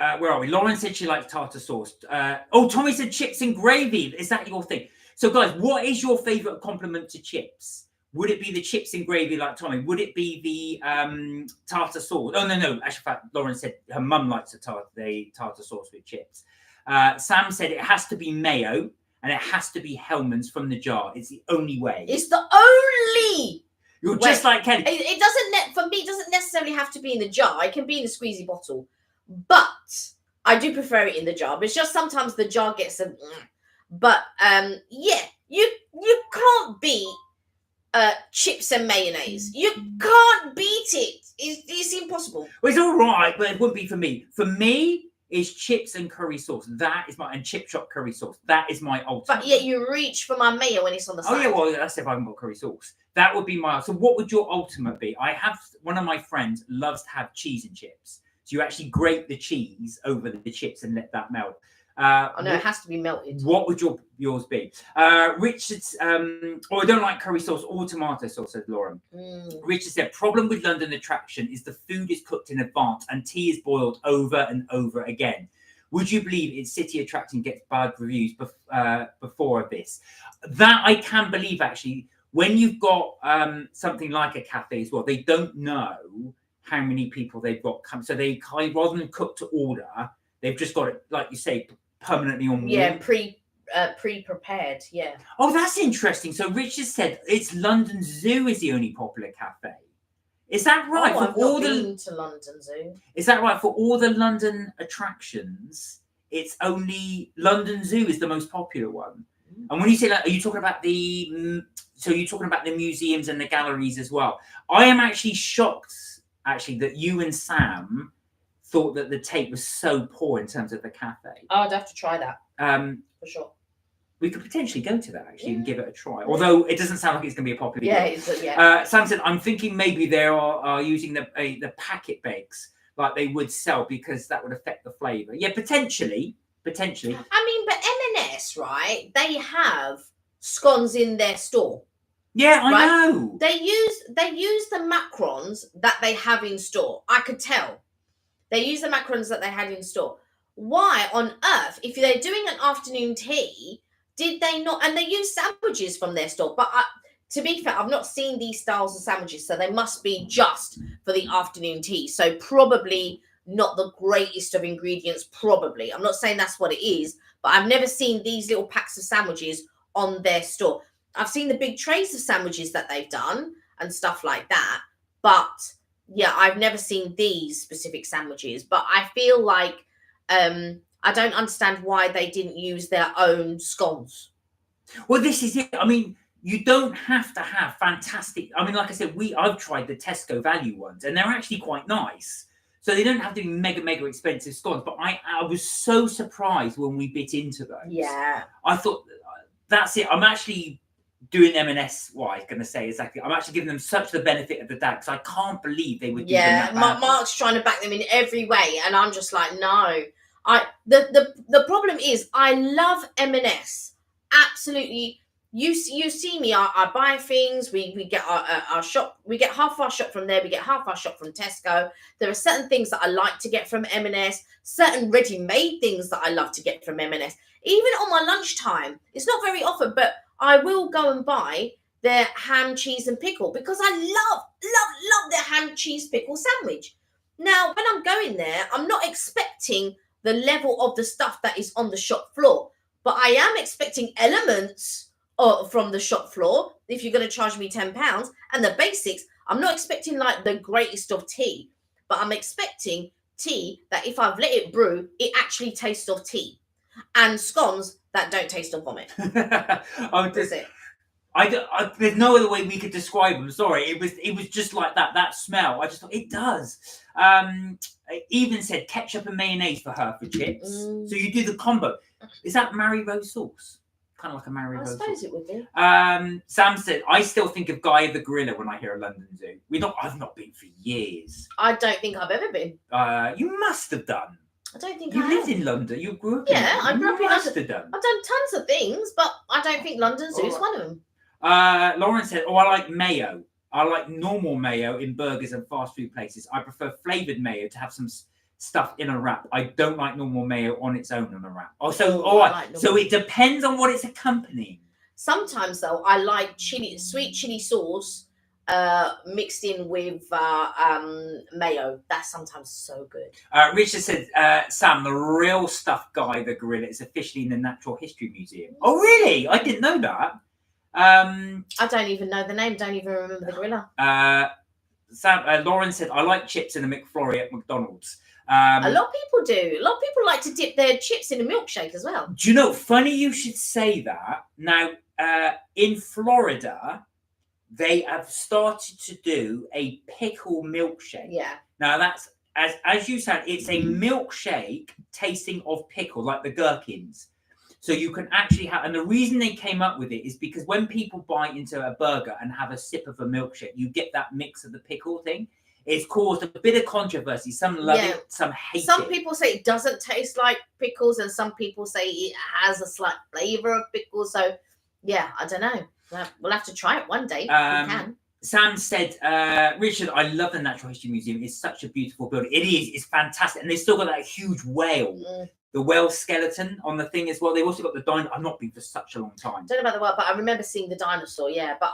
where are we? Lauren said she likes tartar sauce. Tommy said chips and gravy. Is that your thing? So, guys, what is your favourite compliment to chips? Would it be the chips and gravy like Tommy? Would it be the tartar sauce? Oh, no. Actually, in fact, Lauren said her mum likes the tartar sauce with chips. Sam said it has to be mayo and it has to be Hellman's from the jar. It's the only way. It's the only You're just like Kelly. It doesn't, for me, it doesn't necessarily have to be in the jar. It can be in the squeezy bottle. But I do prefer it in the jar. But it's just sometimes the jar gets a... But, yeah, you can't beat chips and mayonnaise. You can't beat it. It's impossible. Well, it's all right, but it wouldn't be for me. For me, it's chips and curry sauce. That is and chip shop curry sauce. That is my ultimate. But yet you reach for my mayo when it's on the side. Oh, yeah, well, that's if I haven't got curry sauce. That would be my... So what would your ultimate be? I have... One of my friends loves to have cheese and chips. So you actually grate the cheese over the chips and let that melt. Oh no, it has to be melted. What would yours be? Richard's, I don't like curry sauce or tomato sauce, said Lauren. Richard said, problem with London attraction is the food is cooked in advance and tea is boiled over and over again. Would you believe its city attraction gets bad reviews before this? That I can believe, actually. When you've got something like a cafe as well, they don't know how many people they've got come. So they kind of, rather than cook to order, they've just got it, like you say, permanently on warm. Yeah, pre-prepared. Yeah. Oh, that's interesting. So Richard said it's London Zoo is the only popular cafe. Is that right? Oh, I've not been to London Zoo. Is that right? For all the London attractions, it's only London Zoo is the most popular one. And when you say that, are you talking about the? So you're talking about the museums and the galleries as well. I am actually shocked, actually, that you and Sam thought that the tape was so poor in terms of the cafe. Oh, I'd have to try that. For sure. We could potentially go to that actually and give it a try. Although it doesn't sound like it's going to be a popular. Yeah, Sam said, "I'm thinking maybe they are using the packet bakes like they would sell because that would affect the flavour." Yeah, potentially. I mean, but M&S, right? They have scones in their store. Yeah, I know. They use the macarons that they have in store. I could tell. They use the macarons that they had in store. Why on earth, if they're doing an afternoon tea, did they not? And they use sandwiches from their store. But to be fair, I've not seen these styles of sandwiches, so they must be just for the afternoon tea. So probably not the greatest of ingredients, probably. I'm not saying that's what it is, but I've never seen these little packs of sandwiches on their store. I've seen the big trays of sandwiches that they've done and stuff like that. But yeah, I've never seen these specific sandwiches. But I feel like I don't understand why they didn't use their own scones. Well, this is it. I mean, you don't have to have fantastic. I mean, like I said, I've tried the Tesco value ones, and they're actually quite nice. So they don't have to be mega expensive scones. But I was so surprised when we bit into those. Yeah. I thought that's it. I'm actually doing M&S. What I was going to say exactly. I'm actually giving them such the benefit of the doubt because I can't believe they would. Yeah, Mark's trying to back them in every way, and I'm just like, no. The problem is I love M&S. Absolutely. You see me. I buy things. We get our shop. We get half our shop from there. We get half our shop from Tesco. There are certain things that I like to get from M&S. Certain ready-made things that I love to get from M&S. Even on my lunchtime, it's not very often, but I will go and buy their ham, cheese, and pickle because I love their ham, cheese, pickle sandwich. Now, when I'm going there, I'm not expecting the level of the stuff that is on the shop floor, but I am expecting elements from the shop floor. If you're going to charge me £10 and the basics, I'm not expecting like the greatest of tea, but I'm expecting tea that if I've let it brew, it actually tastes of tea, and scones that don't taste of vomit. That's it. There's no other way we could describe them. Sorry, it was just like that smell. I just thought it does. It even said ketchup and mayonnaise for her for chips. So you do the combo. Is that Mary Rose sauce? Kind of like a Mary Rose sauce. I suppose it would be. Sam said, I still think of Guy the Gorilla when I hear a London Zoo. I've not been for years. I don't think I've ever been. You must have done. I don't think you lived in London. You grew up in London. I grew up in London. Done. I've done tons of things, but I don't think London Zoo is one of them. Lauren said, I like mayo. I like normal mayo in burgers and fast food places. I prefer flavoured mayo to have some stuff in a wrap. I don't like normal mayo on its own on a wrap. So it depends on what it's accompanying. Sometimes, though, I like sweet chili sauce mixed in with mayo. That's sometimes so good. Richard said, Sam, the real stuff Guy the Gorilla is officially in the Natural History Museum. Oh, really? I didn't know that. I don't even know the name. Don't even remember the gorilla. Lauren said, I like chips in a McFlurry at McDonald's. A lot of people do. A lot of people like to dip their chips in a milkshake as well. Do you know, funny you should say that. Now, in Florida, they have started to do a pickle milkshake. Yeah. Now, that's, as you said, it's a milkshake tasting of pickle, like the gherkins. So you can actually have, and the reason they came up with it is because when people bite into a burger and have a sip of a milkshake, you get that mix of the pickle thing. It's caused a bit of controversy. Some love it, some hate some it. people say it doesn't taste like pickles, and some people say it has a slight flavor of pickles. So yeah, I don't know. We'll have to try it one day. We can. Sam said, Richard, I love the Natural History Museum. It's such a beautiful building. It is. It's fantastic. And they've still got that huge whale, the whale skeleton on the thing as well. They've also got the dinosaur. I've not been for such a long time. I don't know about the whale, but I remember seeing the dinosaur, but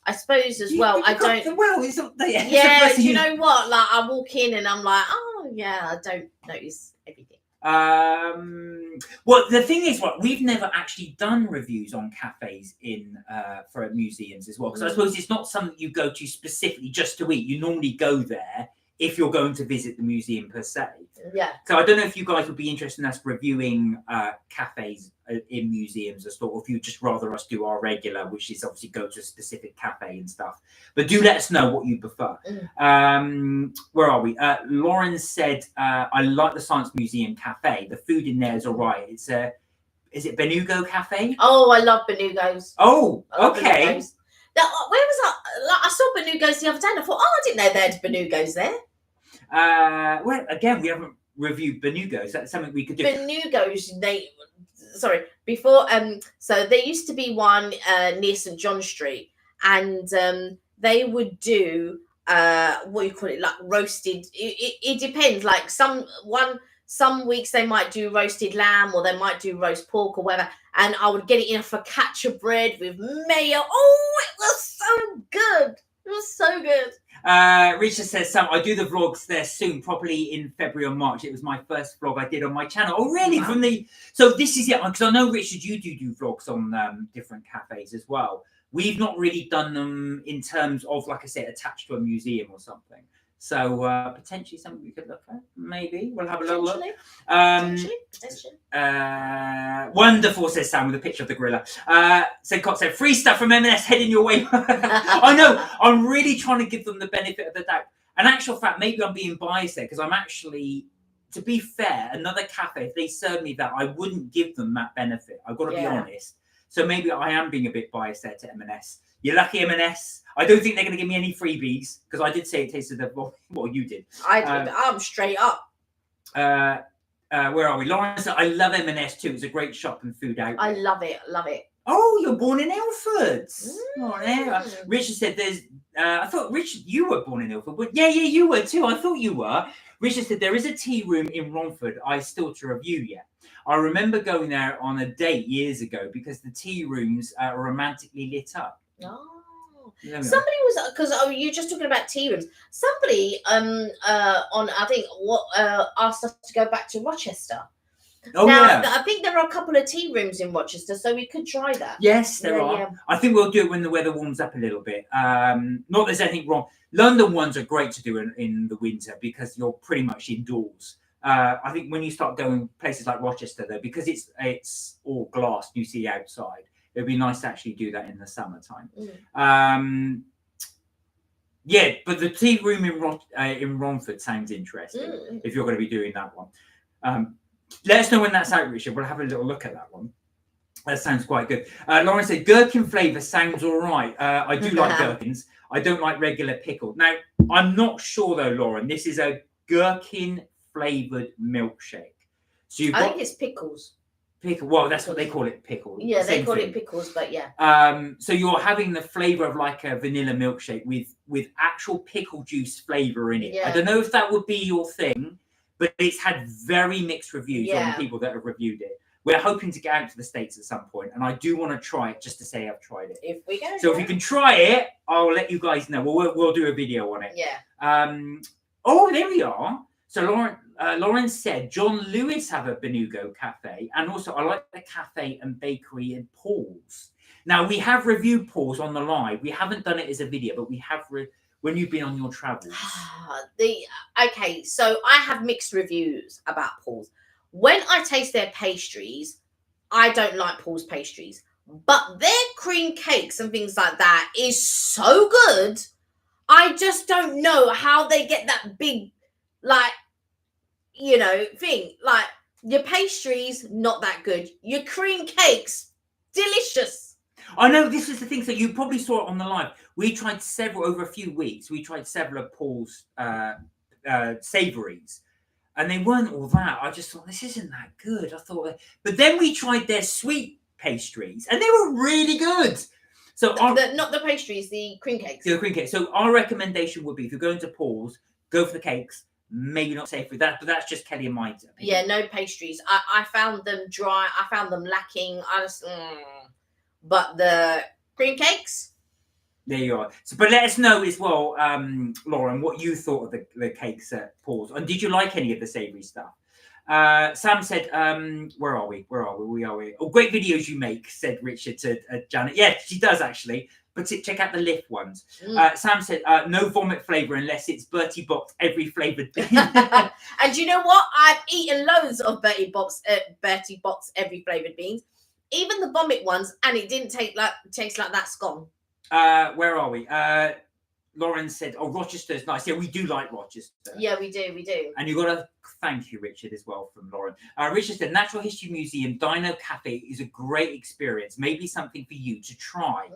I suppose as well, I don't... The whale is up there. Yeah, do you know what? Like, I walk in and I'm like, oh, yeah, I don't notice everything. Well, the thing is, we've never actually done reviews on cafes for museums as well, because I suppose it's not something you go to specifically just to eat. You normally go there if you're going to visit the museum per se. Yeah. So I don't know if you guys would be interested in us reviewing cafes in museums or stuff, or if you'd just rather us do our regular, which is obviously go to a specific cafe and stuff. But do let us know what you prefer. Where are we? Lauren said, I like the Science Museum cafe. The food in there is all right. Is it Benugo Cafe? Oh, I love Benugos. Oh, okay. Benugos. Where was that? Like, I saw Benugos the other day and I thought, I didn't know they had Benugos there. Well, again, we haven't reviewed Benugos. That's something we could do. Benugos, before, so there used to be one near St John Street, and they would do what you call it, like roasted. It depends. Like some weeks they might do roasted lamb, or they might do roast pork or whatever. And I would get it in a focaccia bread with mayo. Oh, it was so good. It was so good. Richard says, Sam, I do the vlogs there soon, probably in February or March. It was my first vlog I did on my channel. Oh, really? Wow. So this is it, because I know, Richard, you do vlogs on different cafes as well. We've not really done them in terms of, like I said, attached to a museum or something. So potentially something we could look at. Maybe we'll have a little look. Wonderful, says Sam with a picture of the gorilla. Said free stuff from M&S heading your way. I know. I'm really trying to give them the benefit of the doubt. In actual fact, maybe I'm being biased there, because I'm actually, to be fair, another cafe, if they serve me that, I wouldn't give them that benefit. I've got to be honest. So maybe I am being a bit biased there to M&S. You're lucky, M&S. I don't think they're going to give me any freebies, because I did say it tasted the... Well, you did. I did. I'm straight up. Where are we? Lauren said, I love M&S too. It's a great shop and food outlet. I love it. Love it. Oh, you're born in Ilford. Richard said there's... I thought, Richard, you were born in Ilford. But yeah, you were too. I thought you were. Richard said, there is a tea room in Romford I still to review yet. I remember going there on a date years ago, because the tea rooms are romantically lit up. Oh. Somebody was, because you're just talking about tea rooms. Somebody I think asked us to go back to Rochester. Oh, now, I think there are a couple of tea rooms in Rochester, so we could try that. Yes, there are. Yeah. I think we'll do it when the weather warms up a little bit. Not that there's anything wrong. London ones are great to do in the winter, because you're pretty much indoors. I think when you start going places like Rochester, though, because it's all glass and you see outside, it'd be nice to actually do that in the summertime. Yeah, but the tea room in Romford sounds interesting if you're going to be doing that one. Let us know when that's out, Richard. We'll have a little look at that one. That sounds quite good. Lauren said, gherkin flavour sounds all right. I do like gherkins. I don't like regular pickle. Now, I'm not sure, though, Lauren. This is a gherkin flavoured milkshake. So I think it's pickles. Pickle. Well, that's what they call it, pickle. Yeah, they call it pickles, but yeah. So you're having the flavour of like a vanilla milkshake with actual pickle juice flavour in it. Yeah. I don't know if that would be your thing, but it's had very mixed reviews on people that have reviewed it. We're hoping to get out to the States at some point, and I do want to try it just to say I've tried it. If we go. So if you can try it, I'll let you guys know. We'll do a video on it. Yeah. Oh, there we are. So Lauren said, John Lewis have a Benugo cafe, and also I like the cafe and bakery in Paul's. Now, we have reviewed Paul's on the live. We haven't done it as a video, but we have when you've been on your travels. Okay, so I have mixed reviews about Paul's. When I taste their pastries, I don't like Paul's pastries, but their cream cakes and things like that is so good. I just don't know how they get that big, like, thing. Like, your pastries, not that good. Your cream cakes, delicious. I know this is the thing. So you probably saw it on the live. We tried several over a few weeks. We tried several of Paul's savouries, and they weren't all that. I just thought this isn't that good. I thought, but then we tried their sweet pastries, and they were really good. So not the pastries, the cream cakes. The cream cakes. So our recommendation would be, if you're going to Paul's, go for the cakes. Maybe not savoury. But that's just Kelly and my opinion. Yeah, no pastries. I found them dry. I found them lacking. But the cream cakes. There you are. So, but let us know as well, Lauren, what you thought of the cakes at Paul's, and did you like any of the savoury stuff? Sam said, where are we? Oh, great videos you make, said Richard to Janet. Yeah, she does actually. But check out the Lift ones. Sam said, no vomit flavour unless it's Bertie Bott's every flavoured bean. And you know what? I've eaten loads of Bertie Bott's every flavoured beans, even the vomit ones, and it didn't taste like that scone. Where are we? Lauren said, "Oh, Rochester's nice." Yeah, we do like Rochester. Yeah, we do. And you got to thank you, Richard, as well, from Lauren. Richard said, "Natural History Museum Dino Cafe is a great experience. Maybe something for you to try.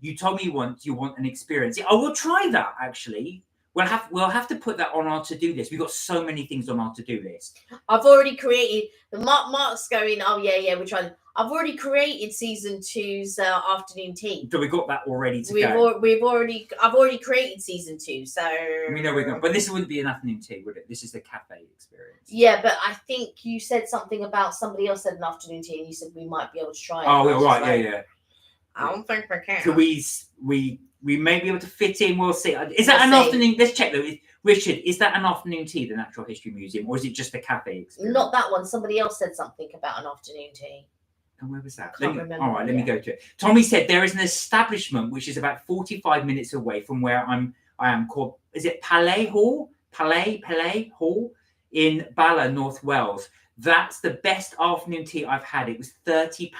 You told me you want an experience. Yeah, I will try that. Actually, we'll have to put that on our to-do list. We've got so many things on our to-do list. I've already created the Mark's going. Oh yeah, we're trying. I've already created season 2's afternoon tea. So we got that all ready to go. I've already created season 2, so we know we're going. But this wouldn't be an afternoon tea, would it? This is the cafe experience. Yeah, but I think you said something about somebody else said an afternoon tea, and you said we might be able to try it. Oh, right, yeah. I don't think we can. Could we may be able to fit in? We'll see. Is that an afternoon? Let's check though. Richard, is that an afternoon tea, the Natural History Museum, or is it just a cafe experience? Not that one. Somebody else said something about an afternoon tea. And where was that? Can't remember. All right, let me go to it. Tommy said there is an establishment which is about 45 minutes away from where I am called. Is it Palais Hall? Palais Hall in Bala, North Wales. That's the best afternoon tea I've had. It was £30.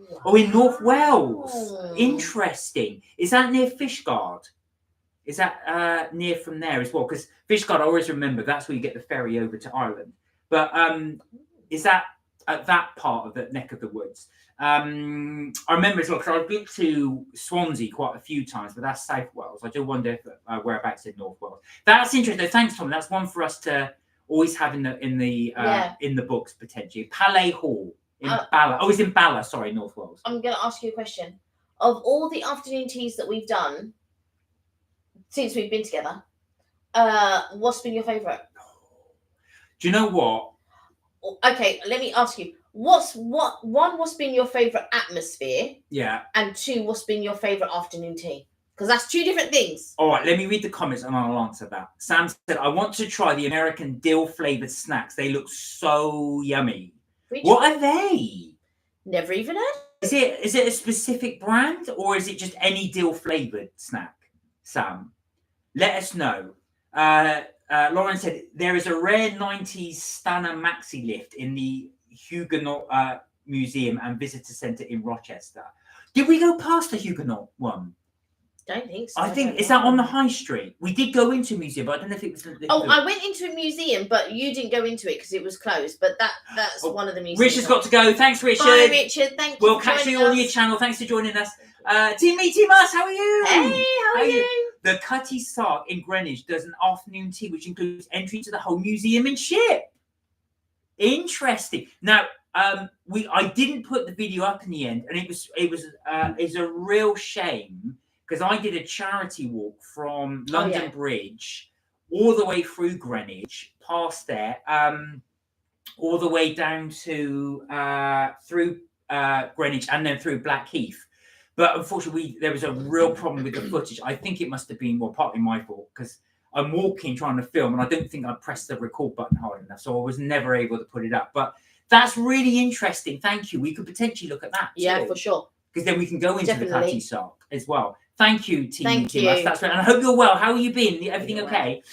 Wow. Oh, in North Wales. Interesting. Is that near Fishguard? Is that near from there as well? Because Fishguard, I always remember that's where you get the ferry over to Ireland. But is that at that part of the neck of the woods? I remember as well, because I've been to Swansea quite a few times, but that's South Wales. I do wonder if whereabouts in North Wales. That's interesting. Thanks, Tom. That's one for us to always have in the books potentially. Palais Hall in Bala. Oh, it's in Bala. Sorry, North Wales. I'm going to ask you a question. Of all the afternoon teas that we've done since we've been together, what's been your favourite? Do you know what? Okay, let me ask you. What's been your favourite atmosphere? Yeah. And 2, what's been your favourite afternoon tea? Because that's 2 different things. All right, let me read the comments and I'll answer that. Sam said, "I want to try the American dill flavoured snacks. They look so yummy." What are they? Never even heard. Is it a specific brand or is it just any dill flavoured snack, Sam? Let us know. Lauren said, there is a rare 90s Stana Maxi lift in the Huguenot Museum and Visitor Centre in Rochester. Did we go past the Huguenot one? Don't think so. I think, is that on the high street? We did go into a museum, but I don't know if it was... I went into a museum, but you didn't go into it because it was closed. But that's one of the museums. Richard's got to go. Thanks, Richard. Bye, Richard. Thank you. We'll catch you on your channel. Thanks for joining us. Team Us, how are you? Hey, how are you? The Cutty Sark in Greenwich does an afternoon tea, which includes entry to the whole museum and ship. Interesting. Now, I didn't put the video up in the end, and it's a real shame because I did a charity walk from London Bridge all the way through Greenwich, past there, all the way down to through Greenwich and then through Blackheath. But unfortunately, there was a real problem with the footage. I think it must have been, partly my fault, because I'm walking trying to film, and I don't think I pressed the record button hard enough, so I was never able to put it up. But that's really interesting. Thank you. We could potentially look at that. Yeah, for sure. Because then we can go into the Cutty Sark as well. Thank you, team. Thank you. That's great. And I hope you're well. How are you been? Everything okay?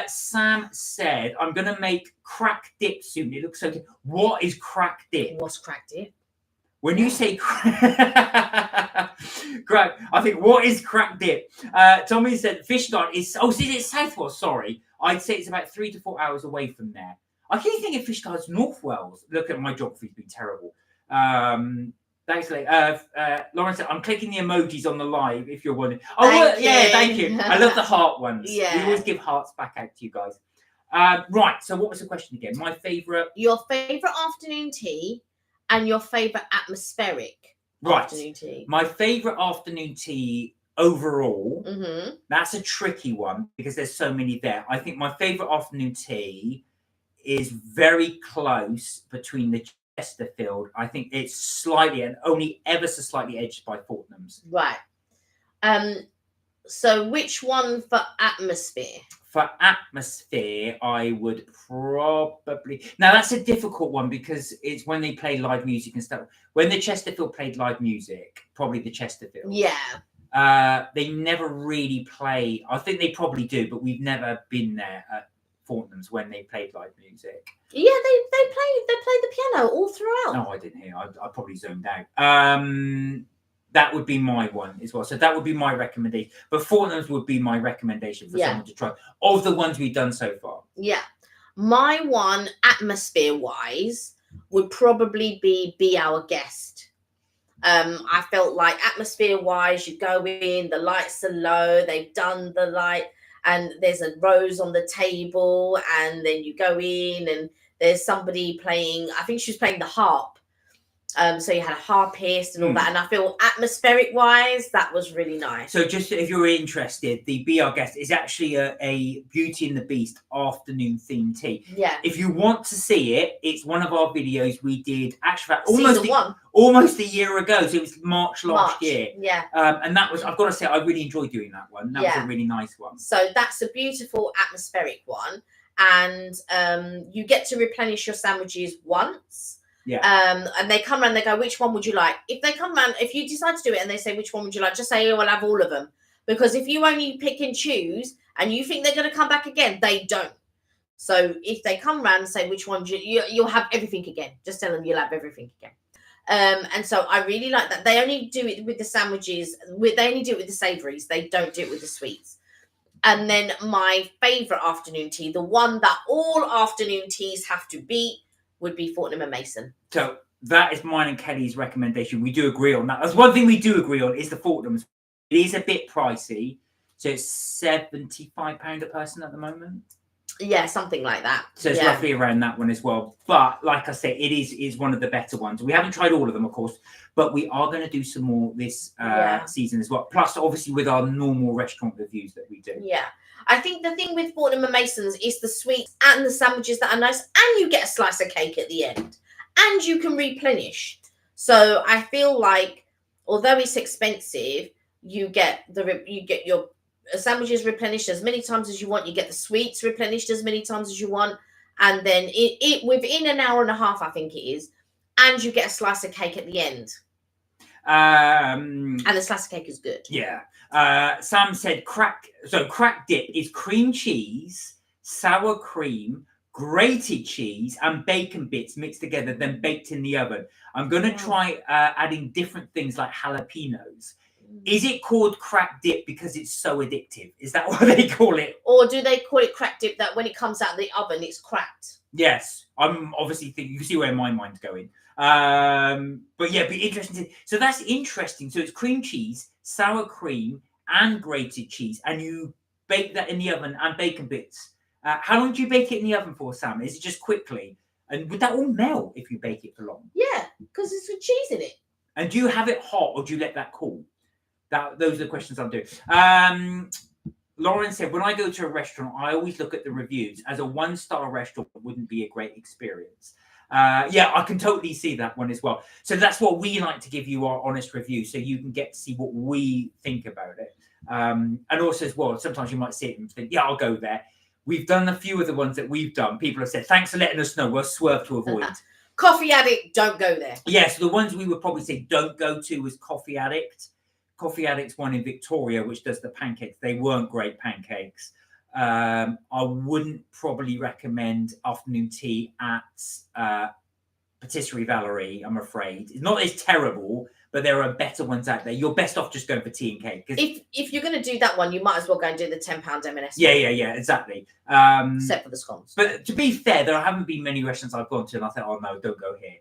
Sam said, I'm going to make crack dip soon. It looks so good. What is crack dip? What's crack dip? When you say crack, I think, what is crack dip? Tommy said Fishguard is, is it South Wales? Sorry. I'd say it's about 3 to 4 hours away from there. I keep thinking Fishguard's North Wales. Look at my geography's been terrible. Thanks, Lee. Lauren said, I'm clicking the emojis on the live if you're wondering. Oh, well, yeah, thank you. I love the heart ones. Yeah. We always give hearts back out to you guys. Right, so what was the question again? My favourite... Your favourite afternoon tea and your favourite atmospheric afternoon tea. My favourite afternoon tea overall, Mm-hmm. that's a tricky one because there's so many there. I think my favourite afternoon tea is very close between the Chesterfield. I think it's slightly and only ever so slightly edged by Fortnum's. Right. So which one for atmosphere? For atmosphere, I would probably... Now, that's a difficult one because it's when they play live music and stuff. When the Chesterfield played live music, probably the Chesterfield. Yeah. They never really play... I think they probably do, but we've never been there at Fortnum's when they played live music. Yeah, they played the piano all throughout. No, I didn't hear. I probably zoned out. That would be my one as well. So that would be my recommendation. But Fortnum's would be my recommendation for someone to try of the ones we've done so far. Yeah. My one, atmosphere-wise, would probably be Our Guest. I felt like atmosphere-wise, you go in, the lights are low, they've done the light, and there's a rose on the table, and then you go in, and there's somebody playing, I think she was playing the harp. So you had a harpist and all that, and I feel atmospheric-wise, that was really nice. So just if you're interested, the Be Our Guest is actually a Beauty and the Beast afternoon themed tea. Yeah. If you want to see it, it's one of our videos we did actually almost a year ago. So it was March last year. Yeah. And that was, I've got to say, I really enjoyed doing that one. That was a really nice one. So that's a beautiful atmospheric one, and you get to replenish your sandwiches once. Yeah. And they come around, they go, which one would you like? If they come around, if you decide to do it and they say, which one would you like? Just say, oh, I'll have all of them. Because if you only pick and choose and you think they're going to come back again, they don't. So if they come around and say, which one, you'll have everything again. Just tell them you'll have everything again. And so I really like that. They only do it with the sandwiches. They only do it with the savouries. They don't do it with the sweets. And then my favourite afternoon tea, the one that all afternoon teas have to beat, would be Fortnum and Mason. So that is mine and Kelly's recommendation. We do agree on that. That's one thing we do agree on is the Fortnum's. It is a bit pricey. So it's £75 a person at the moment. Yeah, something like that. So it's roughly around that one as well. But like I said, it is one of the better ones. We haven't tried all of them, of course, but we are going to do some more this season as well. Plus, obviously, with our normal restaurant reviews that we do. Yeah. I think the thing with Fortnum and Mason's is the sweets and the sandwiches that are nice, and you get a slice of cake at the end, and you can replenish. So I feel like, although it's expensive, you get your sandwiches replenished as many times as you want. You get the sweets replenished as many times as you want, and then it within an hour and a half, I think it is, and you get a slice of cake at the end. And the slice of cake is good. Yeah. Sam said crack dip is cream cheese, sour cream, grated cheese, and bacon bits mixed together, then baked in the oven. I'm going to try adding different things like jalapenos. Is it called crack dip because it's so addictive? Is that what they call it? Or do they call it crack dip that when it comes out of the oven, it's cracked? Yes. I'm obviously thinking, you can see where my mind's going. But yeah, be interesting. So that's interesting. So it's cream cheese, sour cream, and grated cheese, and you bake that in the oven and bacon bits. How long do you bake it in the oven for, Sam? Is it just quickly? And would that all melt if you bake it for long? Yeah, because there's some cheese in it. And do you have it hot or do you let that cool? Those are the questions I'm doing. Lauren said, when I go to a restaurant, I always look at the reviews. As a 1-star restaurant, it wouldn't be a great experience. Yeah, I can totally see that one as well. So that's what we like to give you, our honest review, so you can get to see what we think about it. And also as well, sometimes you might see it and think, yeah, I'll go there. We've done a few of the ones that we've done. People have said, thanks for letting us know. We'll swerve to avoid. Coffee Addict, don't go there. Yeah, so the ones we would probably say don't go to was Coffee Addict. Coffee Addict's one in Victoria, which does the pancakes. They weren't great pancakes. I wouldn't probably recommend afternoon tea at Patisserie Valerie, I'm afraid. It's not as terrible, but there are better ones out there. You're best off just going for tea and cake. If you're going to do that one, you might as well go and do the £10 M&S. Yeah, exactly. Except for the scones. But to be fair, there haven't been many restaurants I've gone to and I thought, oh no, don't go here.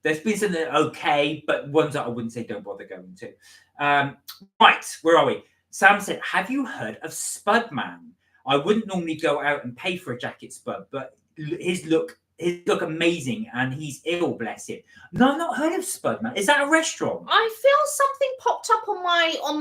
There's been some that are okay, but ones that I wouldn't say don't bother going to. Right, where are we? Sam said, have you heard of Spudman? I wouldn't normally go out and pay for a jacket spud, but his look amazing, and he's ill, bless him. No, I've not heard of Spudman. Is that a restaurant? I feel something popped up on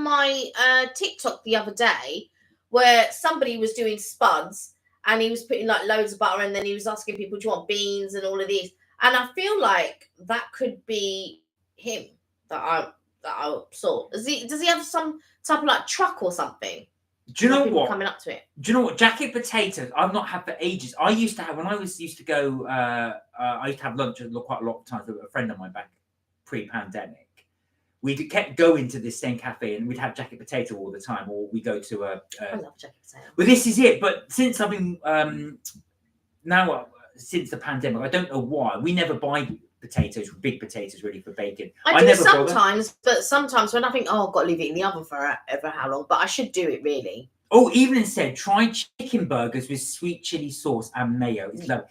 my TikTok the other day where somebody was doing spuds and he was putting like loads of butter, and then he was asking people, do you want beans and all of these? And I feel like that could be him that I saw. Does he have some type of like truck or something? Do you know what? Coming up to it. Do you know what? Jacket potatoes I've not had for ages. I used to have, when I used to go, I used to have lunch quite a lot of times with a friend of mine back pre-pandemic. We kept going to this same cafe and we'd have jacket potato all the time, or we go to a. I love jacket potato. Well, this is it. But since I've been since the pandemic, I don't know why we never buy potatoes, big potatoes, really, for bacon. I do sometimes, but sometimes when I think, oh, I've got to leave it in the oven for ever how long, but I should do it really. Oh, Evelyn said, try chicken burgers with sweet chili sauce and mayo. It's lovely.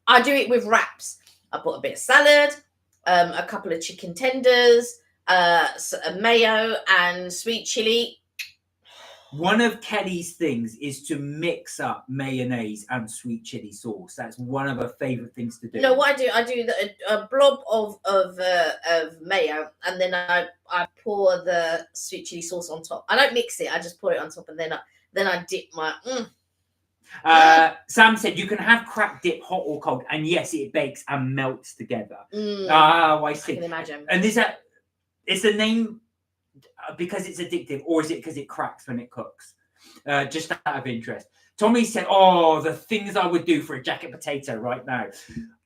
I do it with wraps. I put a bit of salad, a couple of chicken tenders, a mayo and sweet chili. One of Kelly's things is to mix up mayonnaise and sweet chili sauce. That's one of her favourite things to do. No, what I do a blob of mayo, and then I pour the sweet chili sauce on top. I don't mix it. I just pour it on top, and then I dip my. Sam said you can have crack dip hot or cold, and yes, it bakes and melts together. I see. I can imagine. And is the name because it's addictive, or is it because it cracks when it cooks? Just out of interest. Tommy said, "Oh, the things I would do for a jacket potato right now."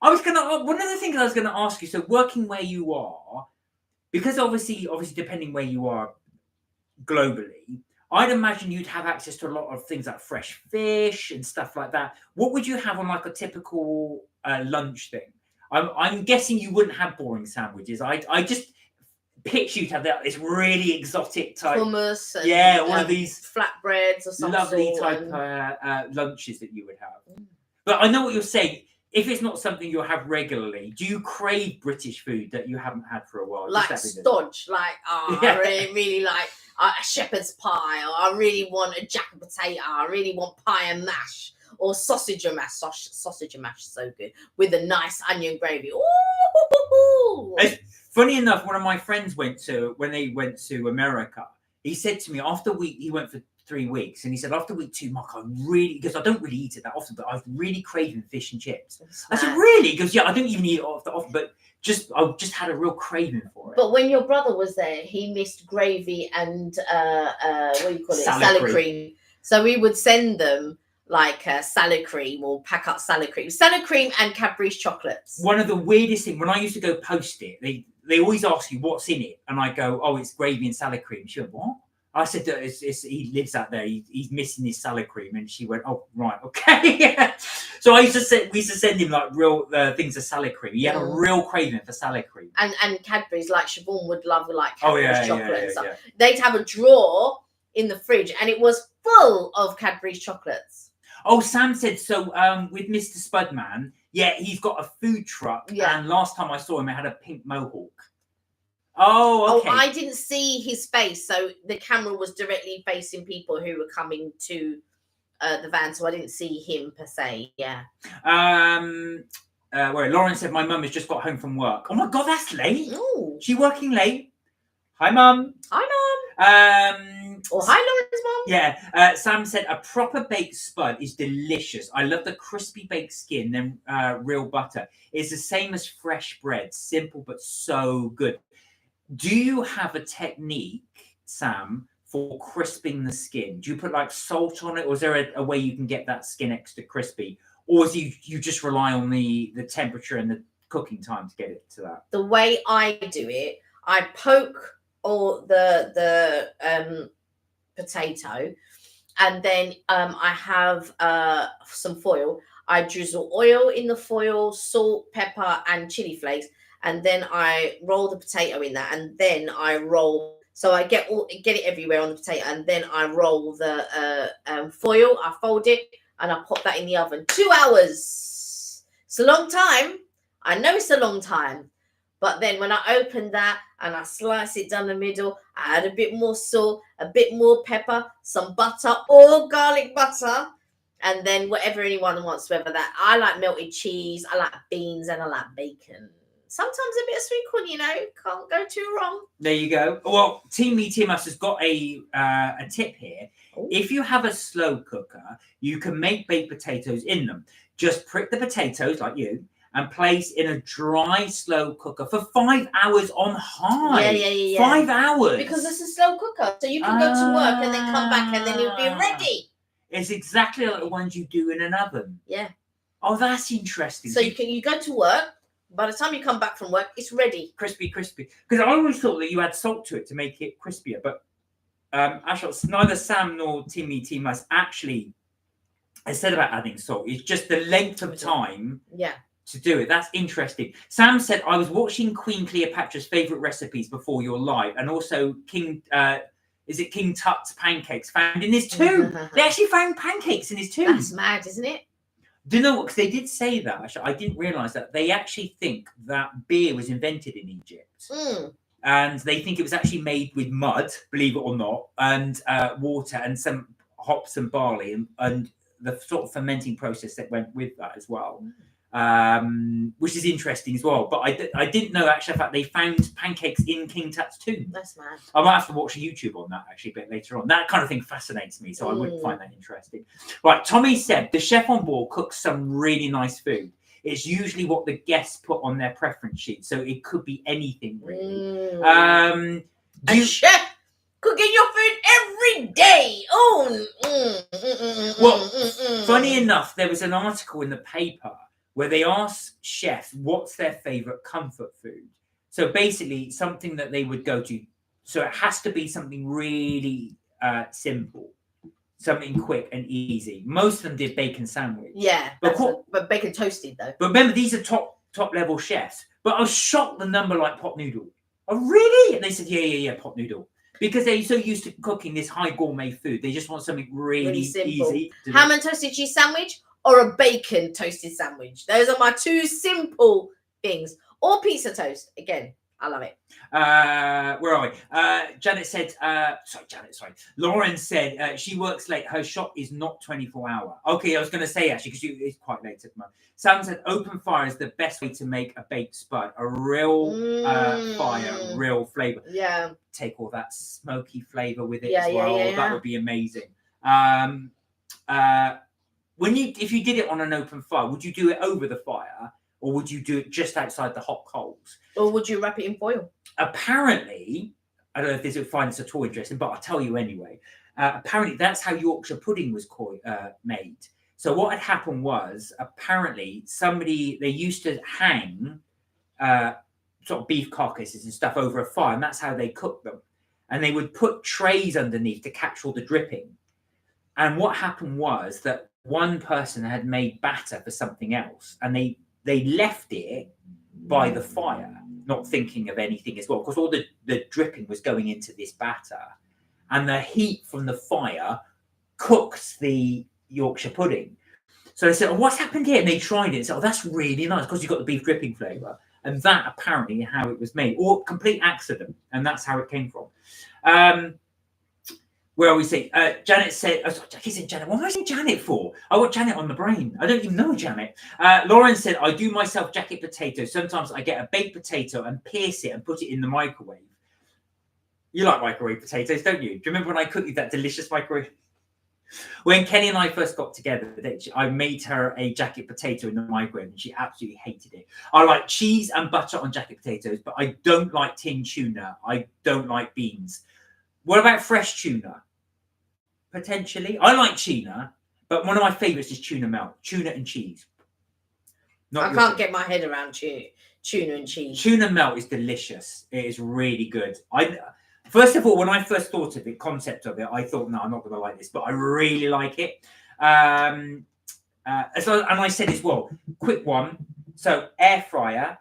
One of the things I was gonna ask you. So, working where you are, because obviously, depending where you are globally, I'd imagine you'd have access to a lot of things like fresh fish and stuff like that. What would you have on like a typical lunch thing? I'm guessing you wouldn't have boring sandwiches. I just picture you to have this really exotic type hummus and one of these flatbreads or something lovely type lunches that you would have. But I know what you're saying. If it's not something you'll have regularly, do you crave British food that you haven't had for a while? Like stodge, I really like a shepherd's pie, or I really want a jacket potato, I really want pie and mash, or sausage and mash. Sausage and mash is so good with a nice onion gravy. Ooh. Funny enough, one of my friends when they went to America, he said to me he went for 3 weeks, and he said after week 2, Mark, because I don't really eat it that often, but I was really craving fish and chips. I said, really? He goes, yeah, I don't even eat it often, but I just had a real craving for it. But when your brother was there, he missed gravy and what do you call it? Salad cream. So we would send them like salad cream, or pack up salad cream and Cadbury's chocolates. One of the weirdest things, when I used to go post it, they always ask you what's in it, and I go, oh, it's gravy and salad cream. She went, what? I said, he lives out there. He's missing his salad cream, and she went, oh, right, okay. So we used to send him like real things of salad cream. He had a real craving for salad cream. And Cadbury's, like Siobhan would love like Cadbury's chocolate and stuff. Yeah. They'd have a drawer in the fridge, and it was full of Cadbury's chocolates. Oh, Sam said so. With Mr. Spudman, he's got a food truck, and last time I saw him, it had a pink mohawk. Oh, okay. Oh, I didn't see his face, so the camera was directly facing people who were coming to the van, so I didn't see him per se. Yeah. Lauren said my mum has just got home from work. Oh my god, that's late. Ooh. She working late. Hi, mum. Hi, mum. Or hi, Lauren's mum. Yeah. Sam said a proper baked spud is delicious. I love the crispy baked skin, then real butter. It's the same as fresh bread. Simple but so good. Do you have a technique, Sam, for crisping the skin? Do you put like salt on it, or is there a way you can get that skin extra crispy? Or is you just rely on the temperature and the cooking time to get it to that? The way I do it, I poke all the potato, and then I have some foil. I drizzle oil in the foil, salt, pepper, and chili flakes. And then I roll the potato in that, and then I roll. So I get it everywhere on the potato, and then I roll the foil. I fold it, and I pop that in the oven. 2 hours. It's a long time. I know it's a long time, but then when I open that and I slice it down the middle, I add a bit more salt, a bit more pepper, some butter or garlic butter, and then whatever anyone wants, whether that I like melted cheese, I like beans, and I like bacon. Sometimes a bit of sweet corn, can't go too wrong. There you go. Well, Team Me Team Us has got a tip here. Ooh. If you have a slow cooker, you can make baked potatoes in them. Just prick the potatoes like you and place in a dry slow cooker for 5 hours on high. Yeah. 5 hours. Because it's a slow cooker, so you can go to work and then come back and then you'll be ready. It's exactly like the ones you do in an oven. Yeah. Oh, that's interesting. So you go to work. By the time you come back from work, it's ready. Crispy. Because I always thought that you add salt to it to make it crispier. But actually, neither Sam nor Team Me Team Us actually has said about adding salt. It's just the length of time to do it. That's interesting. Sam said, I was watching Queen Cleopatra's favourite recipes before your live. And also King Tut's pancakes found in his tomb. They actually found pancakes in his tomb. That's mad, isn't it? Do you know what? Because they did say that. Actually, I didn't realise that. They actually think that beer was invented in Egypt. And they think it was actually made with mud, believe it or not, and water and some hops and barley and the sort of fermenting process that went with that as well. Which is interesting as well. But I didn't know actually in fact they found pancakes in King Tut's tomb. That's mad. I might have to watch a YouTube on that actually a bit later on. That kind of thing fascinates me, so I would find that interesting. Right, Tommy said the chef on board cooks some really nice food. It's usually what the guests put on their preference sheet, so it could be anything really. A chef cooking your food every day. Funny enough, there was an article in the paper where they asked chefs what's their favorite comfort food. So basically something that they would go to. So it has to be something really simple, something quick and easy. Most of them did bacon sandwich. Yeah, but bacon toasted though. But remember, these are top level chefs. But I was shocked the number like pot noodle. Oh, really? And they said, yeah, pot noodle. Because they're so used to cooking this high gourmet food. They just want something really easy. Ham and toasted cheese sandwich or a bacon toasted sandwich. Those are my two simple things. Or pizza toast. Again, I love it. Where are we? Janet said, Lauren said she works late. Her shop is not 24-hour. Okay, I was going to say actually, because it's quite late at the moment. Sam said open fire is the best way to make a baked spud. A real fire, real flavour. Yeah. Take all that smoky flavour with it as well. Yeah. That would be amazing. If you did it on an open fire, would you do it over the fire? Or would you do it just outside the hot coals? Or would you wrap it in foil? Apparently, I don't know if this would find this at all interesting, but I'll tell you anyway. Apparently, that's how Yorkshire pudding was made. So what had happened was, apparently, they used to hang sort of beef carcasses and stuff over a fire, and that's how they cooked them. And they would put trays underneath to catch all the dripping. And what happened was that one person had made batter for something else, and they left it by the fire, not thinking of anything as well, because all the dripping was going into this batter, and the heat from the fire cooks the Yorkshire pudding. So they said, what's happened here? And they tried it and said, that's really nice because you got the beef dripping flavour. And that apparently how it was made, or complete accident, and that's how it came from. Where we see Janet said, Jackie said Janet. What am I saying Janet for? I got Janet on the brain. I don't even know Janet. Lauren said, I do myself jacket potatoes. Sometimes I get a baked potato and pierce it and put it in the microwave. You like microwave potatoes, don't you? Do you remember when I cooked you that delicious microwave? When Kenny and I first got together, I made her a jacket potato in the microwave and she absolutely hated it. I like cheese and butter on jacket potatoes, but I don't like tin tuna. I don't like beans. What about fresh tuna? Potentially. I like tuna, but one of my favourites is tuna melt. Tuna and cheese. I can't get my head around tuna and cheese. Tuna melt is delicious. It is really good. First of all, when I first thought of the concept of it, I thought, no, I'm not going to like this, but I really like it. And I said as well, quick one. So air fryer,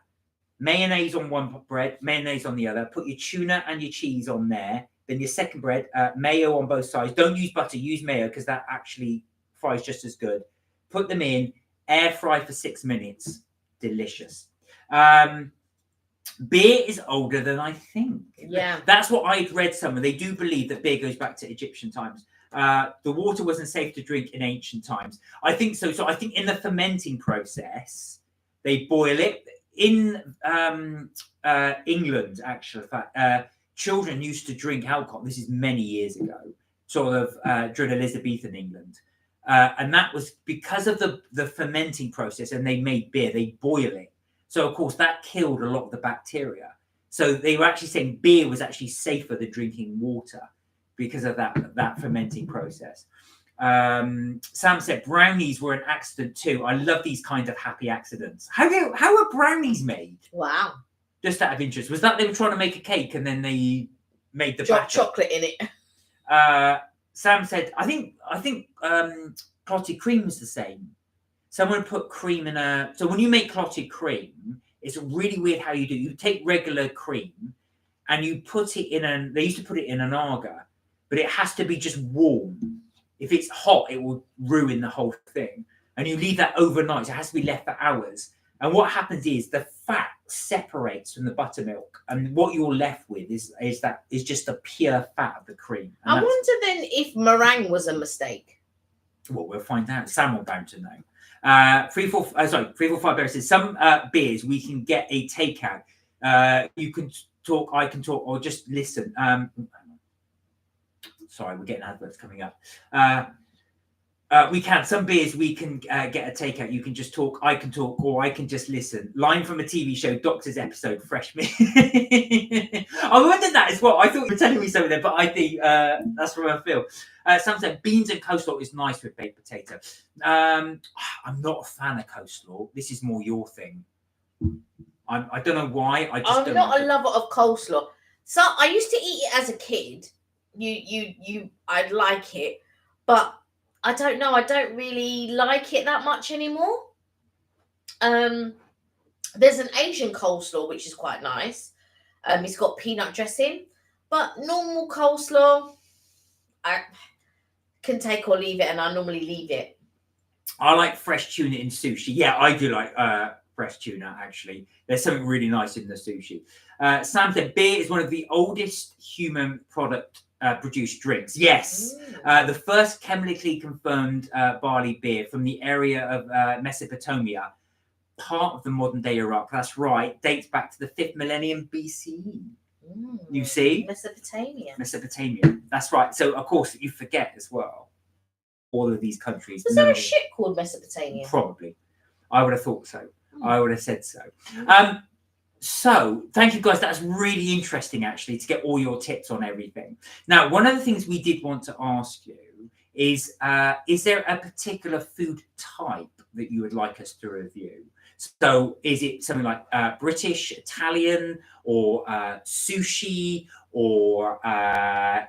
mayonnaise on one bread, mayonnaise on the other. Put your tuna and your cheese on there. Then your second bread, mayo on both sides. Don't use butter, use mayo because that actually fries just as good. Put them in, air fry for 6 minutes. Delicious. Beer is older than I think. Yeah. That's what I'd read somewhere. They do believe that beer goes back to Egyptian times. The water wasn't safe to drink in ancient times. I think so. So I think in the fermenting process, they boil it. In England, actually, children used to drink alcohol. This is many years ago, sort of during Elizabethan England. And that was because of the fermenting process, and they made beer, they boil it. So, of course, that killed a lot of the bacteria. So they were actually saying beer was actually safer than drinking water because of that fermenting process. Sam said brownies were an accident too. I love these kind of happy accidents. How are brownies made? Wow. Just out of interest. Was that they were trying to make a cake and then they made the Drop chocolate in it? Sam said, I think clotted cream is the same. Someone put cream in a... So when you make clotted cream, it's really weird how you do. You take regular cream and you put it in a... They used to put it in an agar, but it has to be just warm. If it's hot, it will ruin the whole thing. And you leave that overnight. So it has to be left for hours. And what happens is the fat separates from the buttermilk, and what you're left with is just the pure fat of the cream. And I wonder then if meringue was a mistake. Well, we'll find out. Sam will bound to know. 345 Bear says some beers we can get a takeout. You can talk, I can talk, or just listen. Sorry, we're getting adverts coming up. We can. Some beers we can get a takeout. You can just talk, I can talk, or I can just listen. Line from a TV show, Doctor's episode, fresh meat. I wondered that as well. I thought you were telling me something there, but I think that's from a film. Sam said beans and coleslaw is nice with baked potato. I'm not a fan of coleslaw. This is more your thing. I don't know why. I'm not a lover of coleslaw. So I used to eat it as a kid. I'd like it, but I don't know. I don't really like it that much anymore. There's an Asian coleslaw which is quite nice. It's got peanut dressing, but normal coleslaw, I can take or leave it, and I normally leave it. I like fresh tuna in sushi. Yeah, I do like fresh tuna, actually. There's something really nice in the sushi. Sam said beer is one of the oldest human produced drinks. Yes. The first chemically confirmed barley beer from the area of Mesopotamia, part of the modern day Iraq. That's right. Dates back to the 5th millennium BCE. You see? Mesopotamia. That's right. So, of course, you forget as well. All of these countries. Was there a ship called Mesopotamia? Probably. I would have thought so. I would have said so. So, thank you guys. That's really interesting, actually, to get all your tips on everything. Now, one of the things we did want to ask you is there a particular food type that you would like us to review? So, is it something like British, Italian, or sushi, or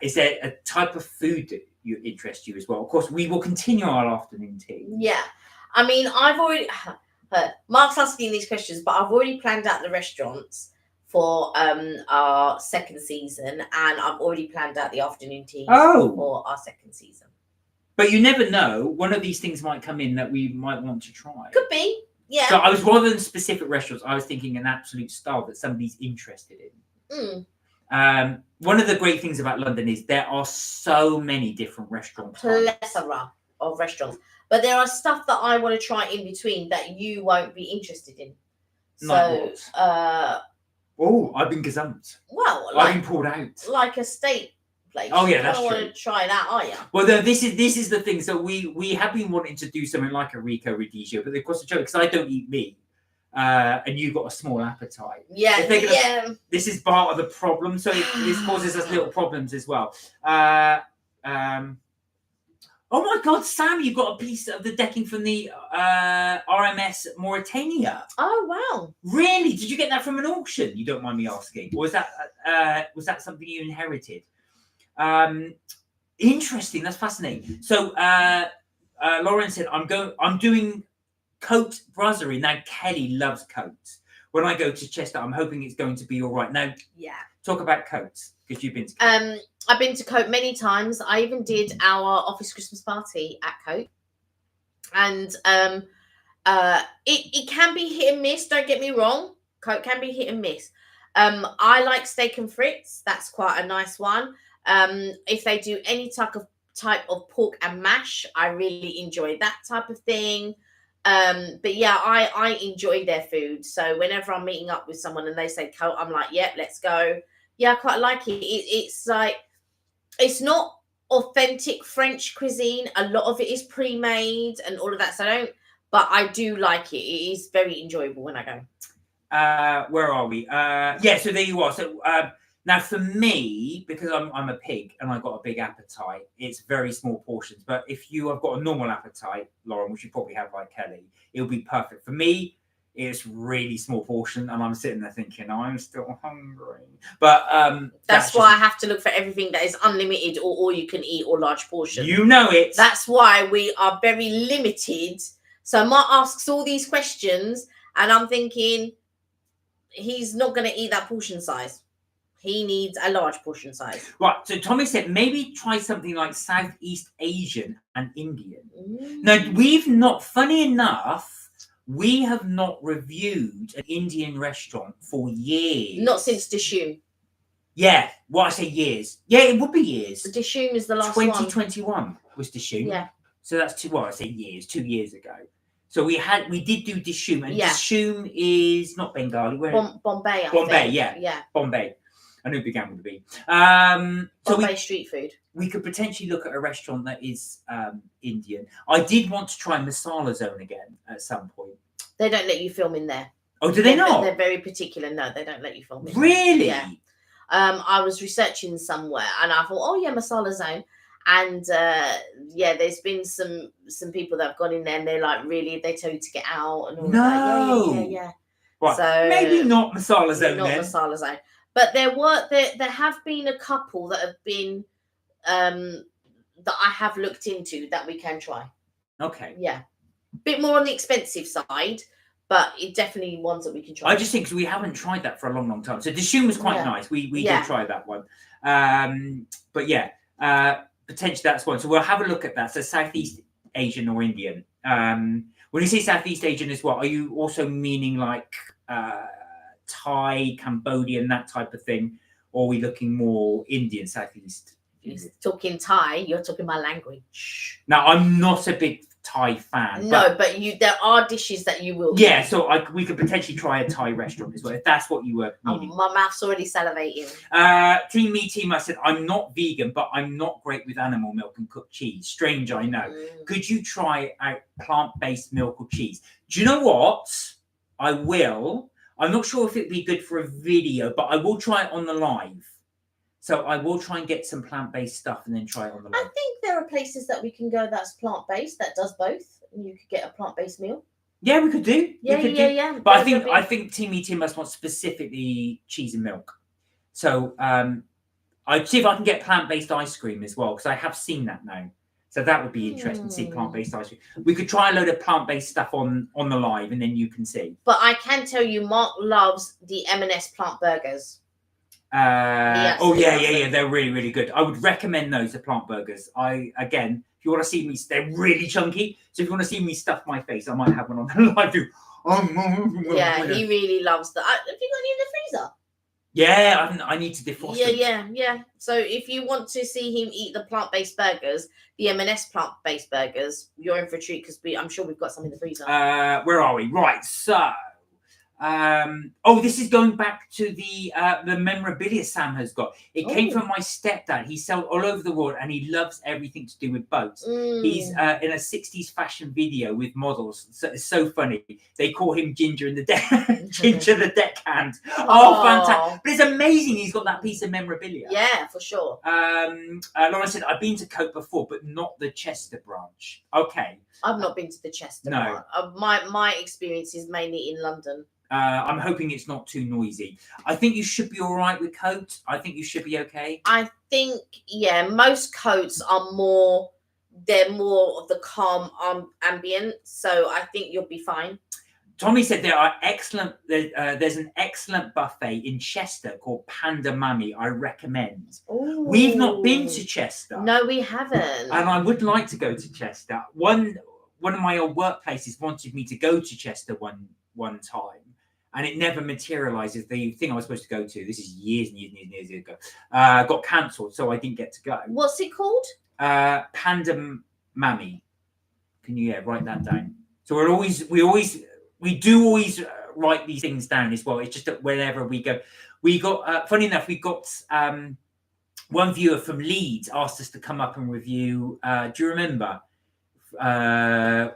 is there a type of food that you interest you as well? Of course, we will continue our afternoon tea. Yeah. I mean, I've already... Mark's asking these questions, but I've already planned out the restaurants for our second season, and I've already planned out the afternoon teas for our second season. But you never know. One of these things might come in that we might want to try. Could be, yeah. So I was, rather than specific restaurants, I was thinking an absolute style that somebody's interested in. One of the great things about London is there are so many different restaurants. Plethora of restaurants. But there are stuff that I want to try in between that you won't be interested in. Like what? I've been gazumped. Well, I've been pulled out. Like a steak place. Oh yeah, that's true. You don't want to try that, are you? Well, this is the thing. So we have been wanting to do something like a Rico Radicchio, but of course the joke because I don't eat meat, and you got a small appetite. Yeah, This is part of the problem. So this causes us little problems as well. Oh my God, Sam, you got a piece of the decking from the RMS Mauritania. Oh wow! Really? Did you get that from an auction? You don't mind me asking, or was that something you inherited? Interesting. That's fascinating. So, Lauren said, I'm doing coat brasserie now. Kelly loves coats. When I go to Chester, I'm hoping it's going to be all right. Now, talk about coats because you've been to. I've been to Cote many times. I even did our office Christmas party at Cote. And it can be hit and miss, don't get me wrong. Coke can be hit and miss. I like steak and frites. That's quite a nice one. If they do any type of pork and mash, I really enjoy that type of thing. But yeah, I enjoy their food. So whenever I'm meeting up with someone and they say Coke, I'm like, yep, let's go. Yeah, I quite like it. It's like, it's not authentic French cuisine. A lot of it is pre-made and all of that. So but I do like it. It is very enjoyable when I go. Where are we? Yeah, so there you are. So now for me, because I'm a pig and I've got a big appetite, it's very small portions. But if you have got a normal appetite, Lauren, which you probably have like Kelly, it'll be perfect. For me, it's really small portion and I'm sitting there thinking, I'm still hungry. But that's why I have to look for everything that is unlimited or all you can eat or large portion. You know it. That's why we are very limited. So Mark asks all these questions and I'm thinking, he's not going to eat that portion size. He needs a large portion size. Right. So Tommy said maybe try something like Southeast Asian and Indian. Now, we've not, funny enough, we have not reviewed an Indian restaurant for years. Not since Dishoom. Yeah. Well, I say years. Yeah, it would be years. Dishoom is the last 2021 was Dishoom. Yeah. So that's I say years, 2 years ago. So we did do Dishoom, and yeah. Dishoom is not Bengali. Bombay. Bombay, yeah. Yeah. Bombay. I knew it began with a B. Bombay street food. We could potentially look at a restaurant that is Indian. I did want to try Masala Zone again at some point. They don't let you film in there. Oh, do they not? They're very particular. No, they don't let you film in there. Really? Yeah. I was researching somewhere and I thought, oh yeah, Masala Zone. And yeah, there's been some people that have gone in there and they're like, really, they tell you to get out and all that. Yeah. Right. So maybe not Masala Zone not then. Masala Zone. But there have been a couple that have been that I have looked into that we can try. Okay. Yeah. Bit more on the expensive side, but it definitely ones that we can try. I just think we haven't tried that for a long time. So Dishoom was quite nice. We did try that one. But yeah, potentially that's one. So we'll have a look at that. So Southeast Asian or Indian. When you say Southeast Asian as well, are you also meaning like Thai, Cambodian, that type of thing? Or are we looking more Indian, Southeast? You're talking Thai, you're talking my language. Now, I'm not a big Thai fan. No, but there are dishes that you will. Yeah, so we could potentially try a Thai restaurant as well, if that's what you were needing. My mouth's already salivating. Team, I said, I'm not vegan, but I'm not great with animal milk and cooked cheese. Strange, I know. Could you try out plant-based milk or cheese? Do you know what? I will. I'm not sure if it'd be good for a video, but I will try it on the live. So I will try and get some plant-based stuff and then try it on the live. I think there are places that we can go that's plant-based, that does both. And you could get a plant-based meal. Yeah, we could do. Yeah. But I think Team must want specifically cheese and milk. So I'd see if I can get plant-based ice cream as well, because I have seen that now. So that would be interesting to see plant-based ice cream. We could try a load of plant-based stuff on the live, and then you can see. But I can tell you, Mark loves the M&S plant burgers. Yeah, they're really, really good. I would recommend those, the plant burgers. Again, if you want to see me, they're really chunky. So if you want to see me stuff my face, I might have one on the live view. Yeah, he really loves that. Have you got any in the freezer? Yeah, I need to defrost them. Yeah. So if you want to see him eat the plant-based burgers, the M&S plant-based burgers, you're in for a treat because I'm sure we've got some in the freezer. Where are we? Right, so this is going back to the memorabilia Sam has got. It came from my stepdad. He sells all over the world and he loves everything to do with boats. He's in a 60s fashion video with models. So it's so funny. They call him Ginger the deckhand. Oh, fantastic. But it's amazing he's got that piece of memorabilia. Yeah, for sure. Lauren said, I've been to Coke before, but not the Chester branch. Okay. I've not been to the Chester branch. My experience is mainly in London. I'm hoping it's not too noisy. I think you should be all right with coats. I think you should be okay. I think, most coats are they're more of the calm ambient. So I think you'll be fine. Tommy said there's an excellent buffet in Chester called Panda Mummy. I recommend. Ooh. We've not been to Chester. No, we haven't. And I would like to go to Chester. One of my old workplaces wanted me to go to Chester one time. and it never materializes. The thing I was supposed to go to, this is years and years and years ago, got cancelled, so I didn't get to go. What's it called? Panda Mammy. Can you write that down? So we do always write these things down as well. It's just that whenever we go, we got funny enough, we got one viewer from Leeds asked us to come up and review. Do you remember? What's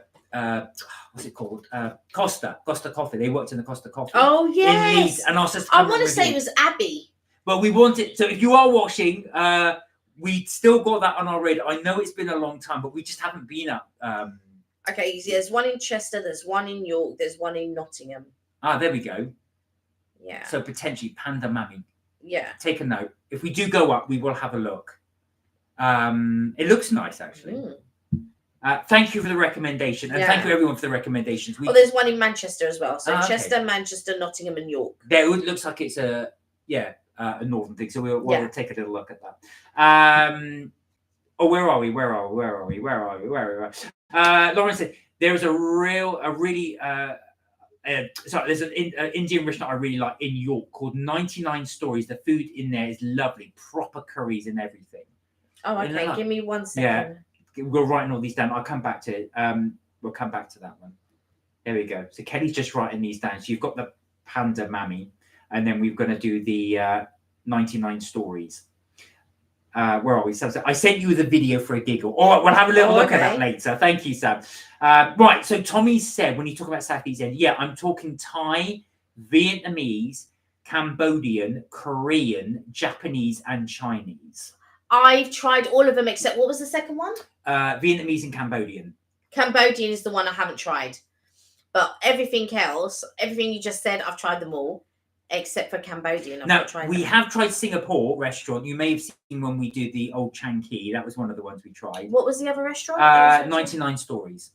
it called? Costa Coffee. They worked in the Costa Coffee. Oh yes. In Leeds, and asked us to come I want to say it was Abby. Well, we wanted. So if you are watching, we still got that on our radar. I know it's been a long time, but we just haven't been up. Okay, there's one in Chester, there's one in York, there's one in Nottingham. Ah, there we go. Yeah. So potentially Panda Mammy. Yeah. Take a note. If we do go up, we will have a look. It looks nice, actually. Thank you for the recommendation, and thank you everyone for the recommendations. There's one in Manchester as well. So Chester, okay. Manchester, Nottingham, and York. There, it looks like it's a northern thing. So we'll take a little look at that. Where are we? Lauren said there's there's an Indian restaurant I really like in York called 99 Stories. The food in there is lovely, proper curries and everything. Oh, okay. Give me 1 second. Yeah, we're writing all these down. I'll come back to it. We'll come back to that one. There we go. So Kelly's just writing these down. So you've got the Panda Mammy, and then we're going to do the 99 Stories. Where are we? So I sent you the video for a giggle. All right, we'll have a little look at that later. Thank you, Sam. Right, so Tommy said when you talk about Southeast Asia, I'm talking Thai, Vietnamese, Cambodian, Korean, Japanese, and Chinese. I've tried all of them except what was the second one? Vietnamese and Cambodian. Cambodian is the one I haven't tried. But everything else, everything you just said, I've tried them all. Except for Cambodian. We have tried Singapore restaurant. You may have seen when we did the Old Chang Kee. That was one of the ones we tried. What was the other restaurant? 99 Stories.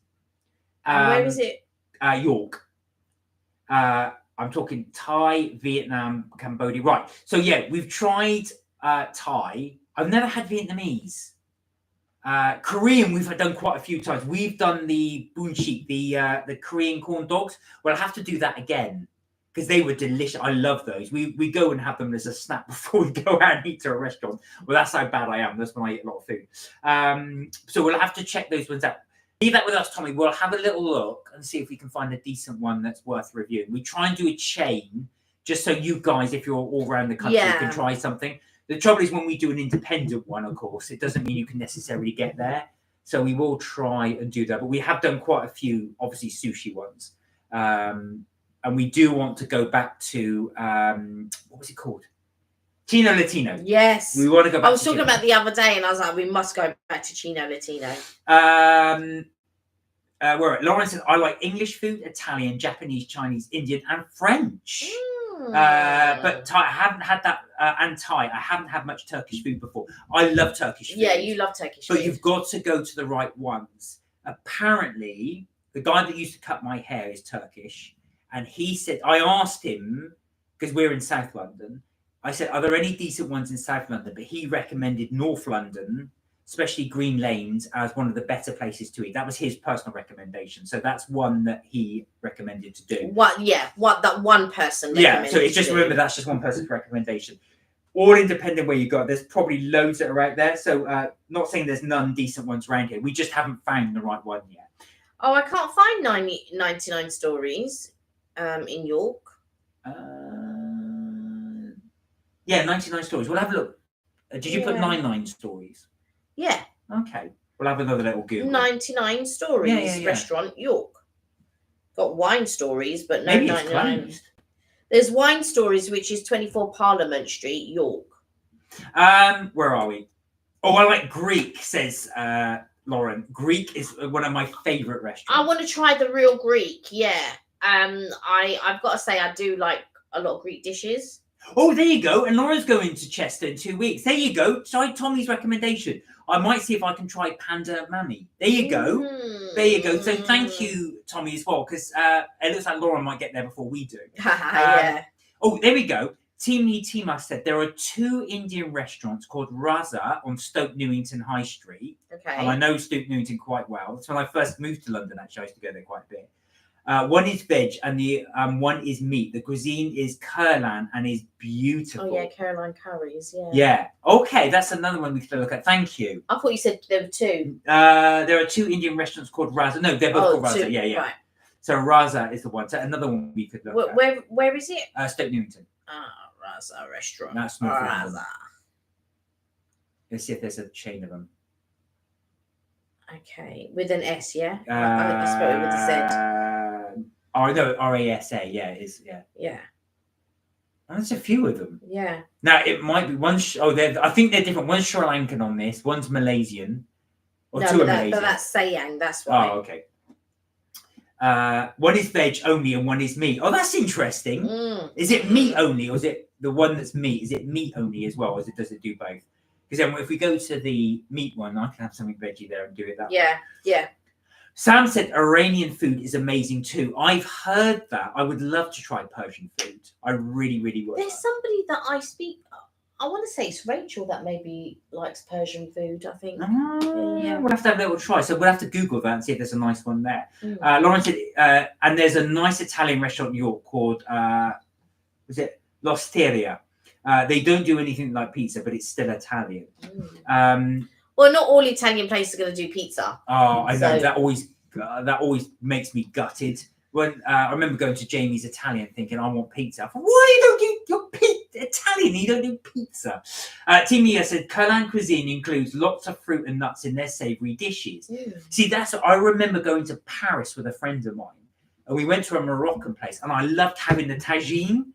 Where is it? York. I'm talking Thai, Vietnam, Cambodia. Right. So we've tried Thai. I've never had Vietnamese. Korean, we've done quite a few times. We've done the bunchik, the Korean corn dogs. Well, I'll have to do that again. Because they were delicious. I love those. We go and have them as a snack before we go out and eat to a restaurant. Well, that's how bad I am. That's when I eat a lot of food. So we'll have to check those ones out. Leave that with us, Tommy. We'll have a little look and see if we can find a decent one that's worth reviewing. We try and do a chain just so you guys, if you're all around the country, can try something. The trouble is when we do an independent one, of course, it doesn't mean you can necessarily get there. So we will try and do that. But we have done quite a few, obviously, sushi ones. And we do want to go back to what was it called? Chino Latino. Yes. We want to go back. I was talking about the other day, and I was like, we must go back to Chino Latino. Lauren said, I like English food, Italian, Japanese, Chinese, Indian, and French. But Thai, I haven't had that, and Thai. I haven't had much Turkish food before. I love Turkish food. Yeah, you love Turkish food. But you've got to go to the right ones. Apparently, the guy that used to cut my hair is Turkish. And he said, I asked him, because we're in South London, I said, are there any decent ones in South London? But he recommended North London, especially Green Lanes, as one of the better places to eat. That was his personal recommendation. So that's one that he recommended to do. That one person recommended. Yeah, so it's just remember that's just one person's recommendation. All independent where you go. There's probably loads that are out there. So not saying there's none decent ones around here. We just haven't found the right one yet. Oh, I can't find 99 Stories. In York. 99 Stories. We'll have a look. Did you put 99 Stories? Yeah. Okay. We'll have another little Google. 99 Stories restaurant, York. Got Wine Stories, but no 99. There's Wine Stories, which is 24 Parliament Street, York. Where are we? Oh, I like Greek, says Lauren. Greek is one of my favourite restaurants. I want to try the real Greek, yeah. I've got to say I do like a lot of Greek dishes. Oh, there you go. And Laura's going to Chester in 2 weeks. There you go. Try Tommy's recommendation. I might see if I can try Panda Mammy. There you go. There you go. So thank you, Tommy, as well, because it looks like Laura might get there before we do. Yeah. Oh, there we go. Tima said there are 2 Indian restaurants called Raza on Stoke Newington High Street. Okay. And I know Stoke Newington quite well. It's when I first moved to London, actually. I used to go there quite a bit. One is veg and the one is meat. The cuisine is Kurlan and is beautiful. Oh yeah, Caroline curries. Yeah. Yeah. Okay, that's another one we could look at. Thank you. I thought you said there were two. There are 2 Indian restaurants called Raza. No, they're both called Raza. Two. Yeah. Right. So Raza is the one. So another one we could look at. Where is it? Stoke Newington. Raza restaurant. That's North London. Raza. Let's see if there's a chain of them. Okay, with an S, yeah. I spelled it with a Z. Oh no, RASA. Yeah, it is. Yeah. Yeah. And there's a few of them. Yeah. Now it might be one. I think they're different. One's Sri Lankan on this. One's Malaysian. Or no, two but, are Malaysian. but that's Sayang. That's why. Oh, okay. One is veg only and one is meat. Oh, that's interesting. Is it meat only, or is it the one that's meat? Is it meat only as well, or does it do both? Because then if we go to the meat one, I can have something veggie there and do it that way. Yeah. Sam said Iranian food is amazing too. I've heard that. I would love to try Persian food. I really, really would. There's somebody that I speak. I want to say it's Rachel that maybe likes Persian food. I think. Yeah, we'll have to have a little try. So we'll have to Google that and see if there's a nice one there. Lauren said, and there's a nice Italian restaurant in York called, was it L'Osteria? They don't do anything like pizza, but it's still Italian. Well, not all Italian places are going to do pizza. Oh, I know that always makes me gutted. When I remember going to Jamie's Italian, thinking I want pizza. I thought, why don't you? You're Italian. You don't do pizza. Timia said Kurlan cuisine includes lots of fruit and nuts in their savoury dishes. See, I remember going to Paris with a friend of mine, and we went to a Moroccan place, and I loved having the tagine.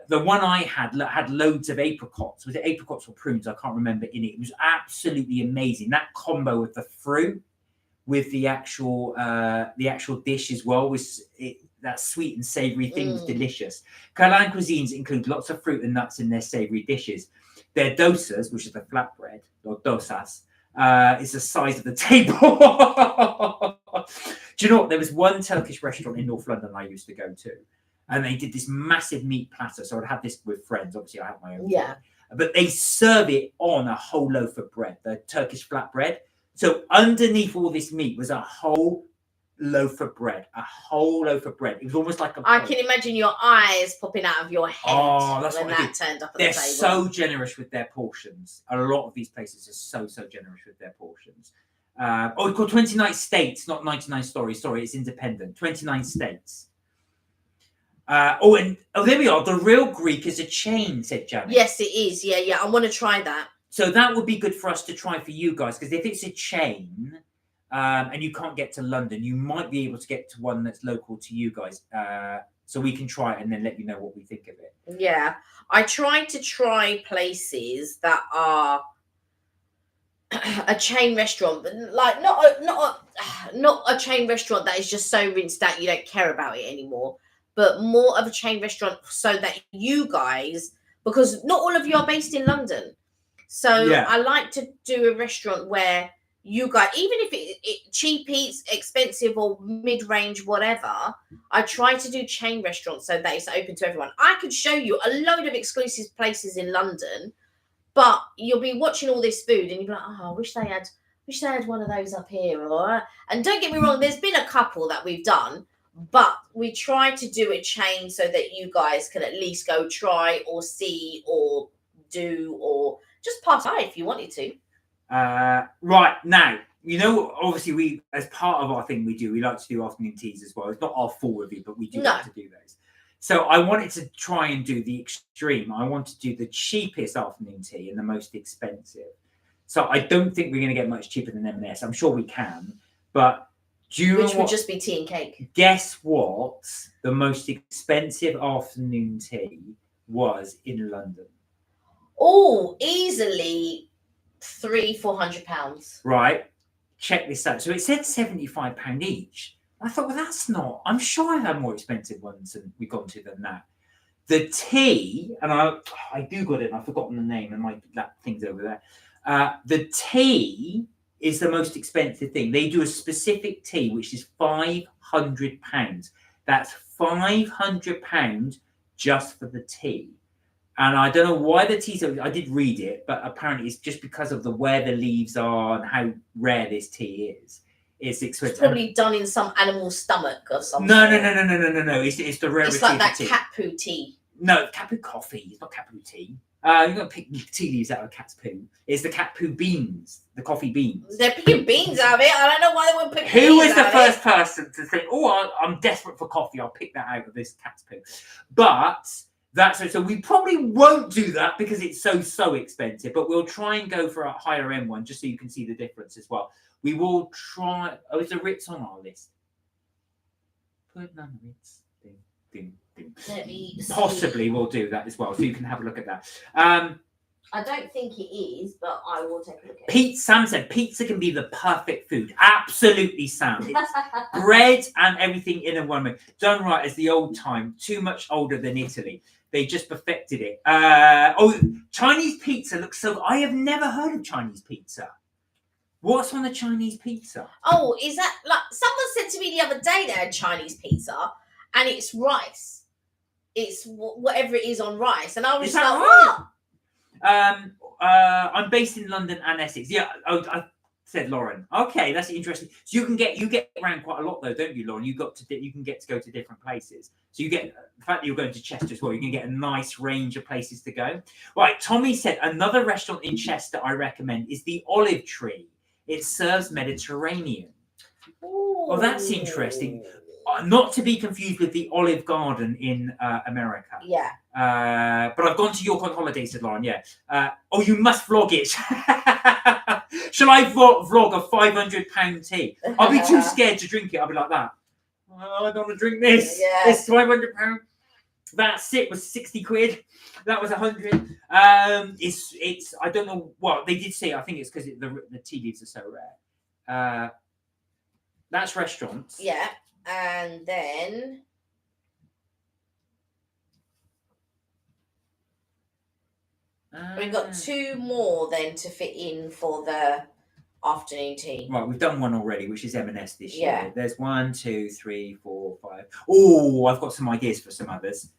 The one I had loads of apricots. Was it apricots or prunes? I can't remember in it. It was absolutely amazing. That combo with the fruit with the actual dish as well that sweet and savoury thing was delicious. Kurlan cuisines include lots of fruit and nuts in their savoury dishes. Their dosas, which is the flatbread, or dosas, is the size of the table. Do you know what? There was one Turkish restaurant in North London I used to go to, and they did this massive meat platter. So I'd have this with friends. Obviously, I have my own. Yeah. But they serve it on a whole loaf of bread, the Turkish flatbread. So underneath all this meat was a whole loaf of bread. It was almost like I can imagine your eyes popping out of your head when that turned up at the table. They're so generous with their portions. A lot of these places are so generous with their portions. It's called 29 States, not 99 Stories. Sorry, it's independent. 29 States. There we are. The Real Greek is a chain, said Janet. Yes, it is. Yeah. I want to try that. So that would be good for us to try for you guys, because if it's a chain and you can't get to London, you might be able to get to one that's local to you guys. So we can try it and then let you know what we think of it. Yeah. I try to try places that are a chain restaurant, but like not a chain restaurant that is just so rinsed out you don't care about it anymore, but more of a chain restaurant so that you guys, because not all of you are based in London. So I like to do a restaurant where you guys, even if it cheap eats, expensive or mid-range, whatever, I try to do chain restaurants so that it's open to everyone. I could show you a load of exclusive places in London, but you'll be watching all this food and you'll be like, oh, I wish they had one of those up here. And don't get me wrong, there's been a couple that we've done, but we try to do a chain so that you guys can at least go try or see or do or just pass by if you wanted to. Right now, obviously we, as part of our thing we like to do afternoon teas as well. It's not our full review, but we do like to do those. So I wanted to try and do the extreme. I want to do the cheapest afternoon tea and the most expensive. So I don't think we're going to get much cheaper than M&S. I'm sure we can, but which would just be tea and cake. Guess what? The most expensive afternoon tea was in London. Oh, easily £300-400. Right. Check this out. So it said £75 each. I thought, well, that's not. I'm sure I've had more expensive ones than we've gone to than that. The tea, and I googled it and I've forgotten the name, and that thing's over there. The tea is the most expensive thing. They do a specific tea which is £500. That's £500 just for the tea. And I don't know why the tea. I did read it, but apparently it's just because of where the leaves are and how rare this tea is. It's It's expensive. probably done in some animal stomach of some No. sort. It's the rarity It's like of that the tea. cat poo tea. No, cat poo coffee. It's not cat poo tea. You're gonna pick tea leaves out of cat's poo. It's the cat poo beans, the coffee beans. They're picking beans out of it. I don't know why they wouldn't pick Who beans is the out of first it. person to think, "Oh, I'm desperate for coffee. I'll pick that out of this cat's poo"? But that's so we probably won't do that because it's so expensive. But we'll try and go for a higher end one just so you can see the difference as well. We will try. Oh, is the Ritz on our list? Put none of Ritz. Ding, ding, ding. Let me see. Possibly we'll do that as well, so you can have a look at that. I don't think it is, but I will take a look at it. Pete Sam said pizza can be the perfect food. Absolutely, Sam. It's bread and everything in a one way. Done right as the old time. Too much older than Italy. They just perfected it. Chinese pizza looks so. I have never heard of Chinese pizza. What's on the Chinese pizza? Oh, is that like someone said to me the other day they had Chinese pizza and it's rice. It's whatever it is on rice, and I was Is like, that what? I'm based in London and Essex. Yeah, I said Lauren. Okay, that's interesting. So you get around quite a lot though, don't you, Lauren? You can get to go to different places. So you get the fact that you're going to Chester as well. You can get a nice range of places to go. Right, Tommy said another restaurant in Chester I recommend is the Olive Tree. It serves Mediterranean. Ooh. Oh, that's interesting. Not to be confused with the Olive Garden in America. Yeah. But I've gone to York on holiday, said Lauren. Yeah. Oh, you must vlog it. Shall I vlog a £500 tea? I'll be too scared to drink it. I'll be like that. Oh, I don't want to drink this. Yeah. It's £500. That sit was 60 quid. That was 100. It's I don't know. Well, they did say I think it's because the tea leaves are so rare. That's restaurants. Yeah. And then we've got two more then to fit in for the afternoon tea. Right, we've done one already, which is M&S this Yeah. year. There's 1, 2, 3, 4, 5. Oh, I've got some ideas for some others.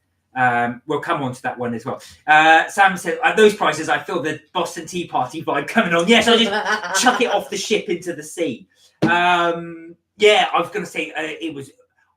We'll come on to that one as well. Sam said, at those prices, I feel the Boston Tea Party vibe coming on. Yes, I'll just chuck it off the ship into the sea. Yeah, I was going to say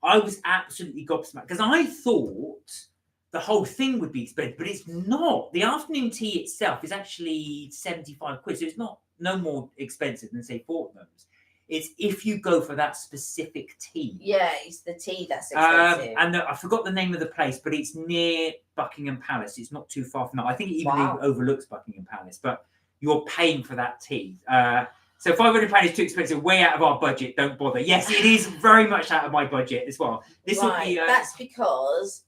I was absolutely gobsmacked because I thought the whole thing would be expensive, but it's not. The afternoon tea itself is actually 75 quid, so it's no more expensive than say Fortnum's. It's if you go for that specific tea. Yeah, it's the tea that's expensive. And I forgot the name of the place, but it's near Buckingham Palace. It's not too far from that. I think it even overlooks Buckingham Palace, but you're paying for that tea. So £500 is too expensive, way out of our budget. Don't bother. Yes, it is very much out of my budget as well. This will be. That's because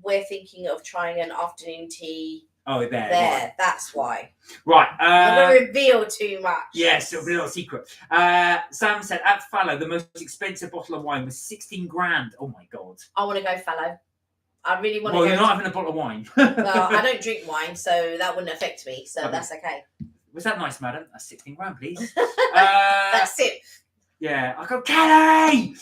we're thinking of trying an afternoon tea. Oh, there. Right. That's why. Right. I'm going to reveal too much. Yes, it'll be a little secret. Sam said at Fallow, the most expensive bottle of wine was 16 grand. Oh my God. I want to go Fallow. I really want to go. go. Well, you're not having a bottle of wine. Well, I don't drink wine, so that wouldn't affect me. So that's okay. Was that nice, madam? That's 16 grand, please. That's it. Yeah. I go, Kelly!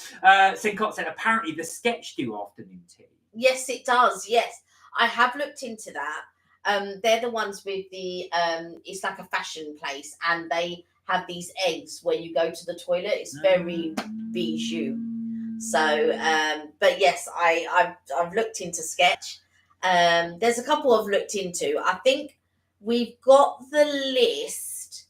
Sincott said, apparently the sketch do afternoon tea. Yes, it does. Yes. I have looked into that. They're the ones with the, it's like a fashion place, and they have these eggs where you go to the toilet. It's very bijou. So, but yes, I've looked into sketch. There's a couple I've looked into. I think we've got the list.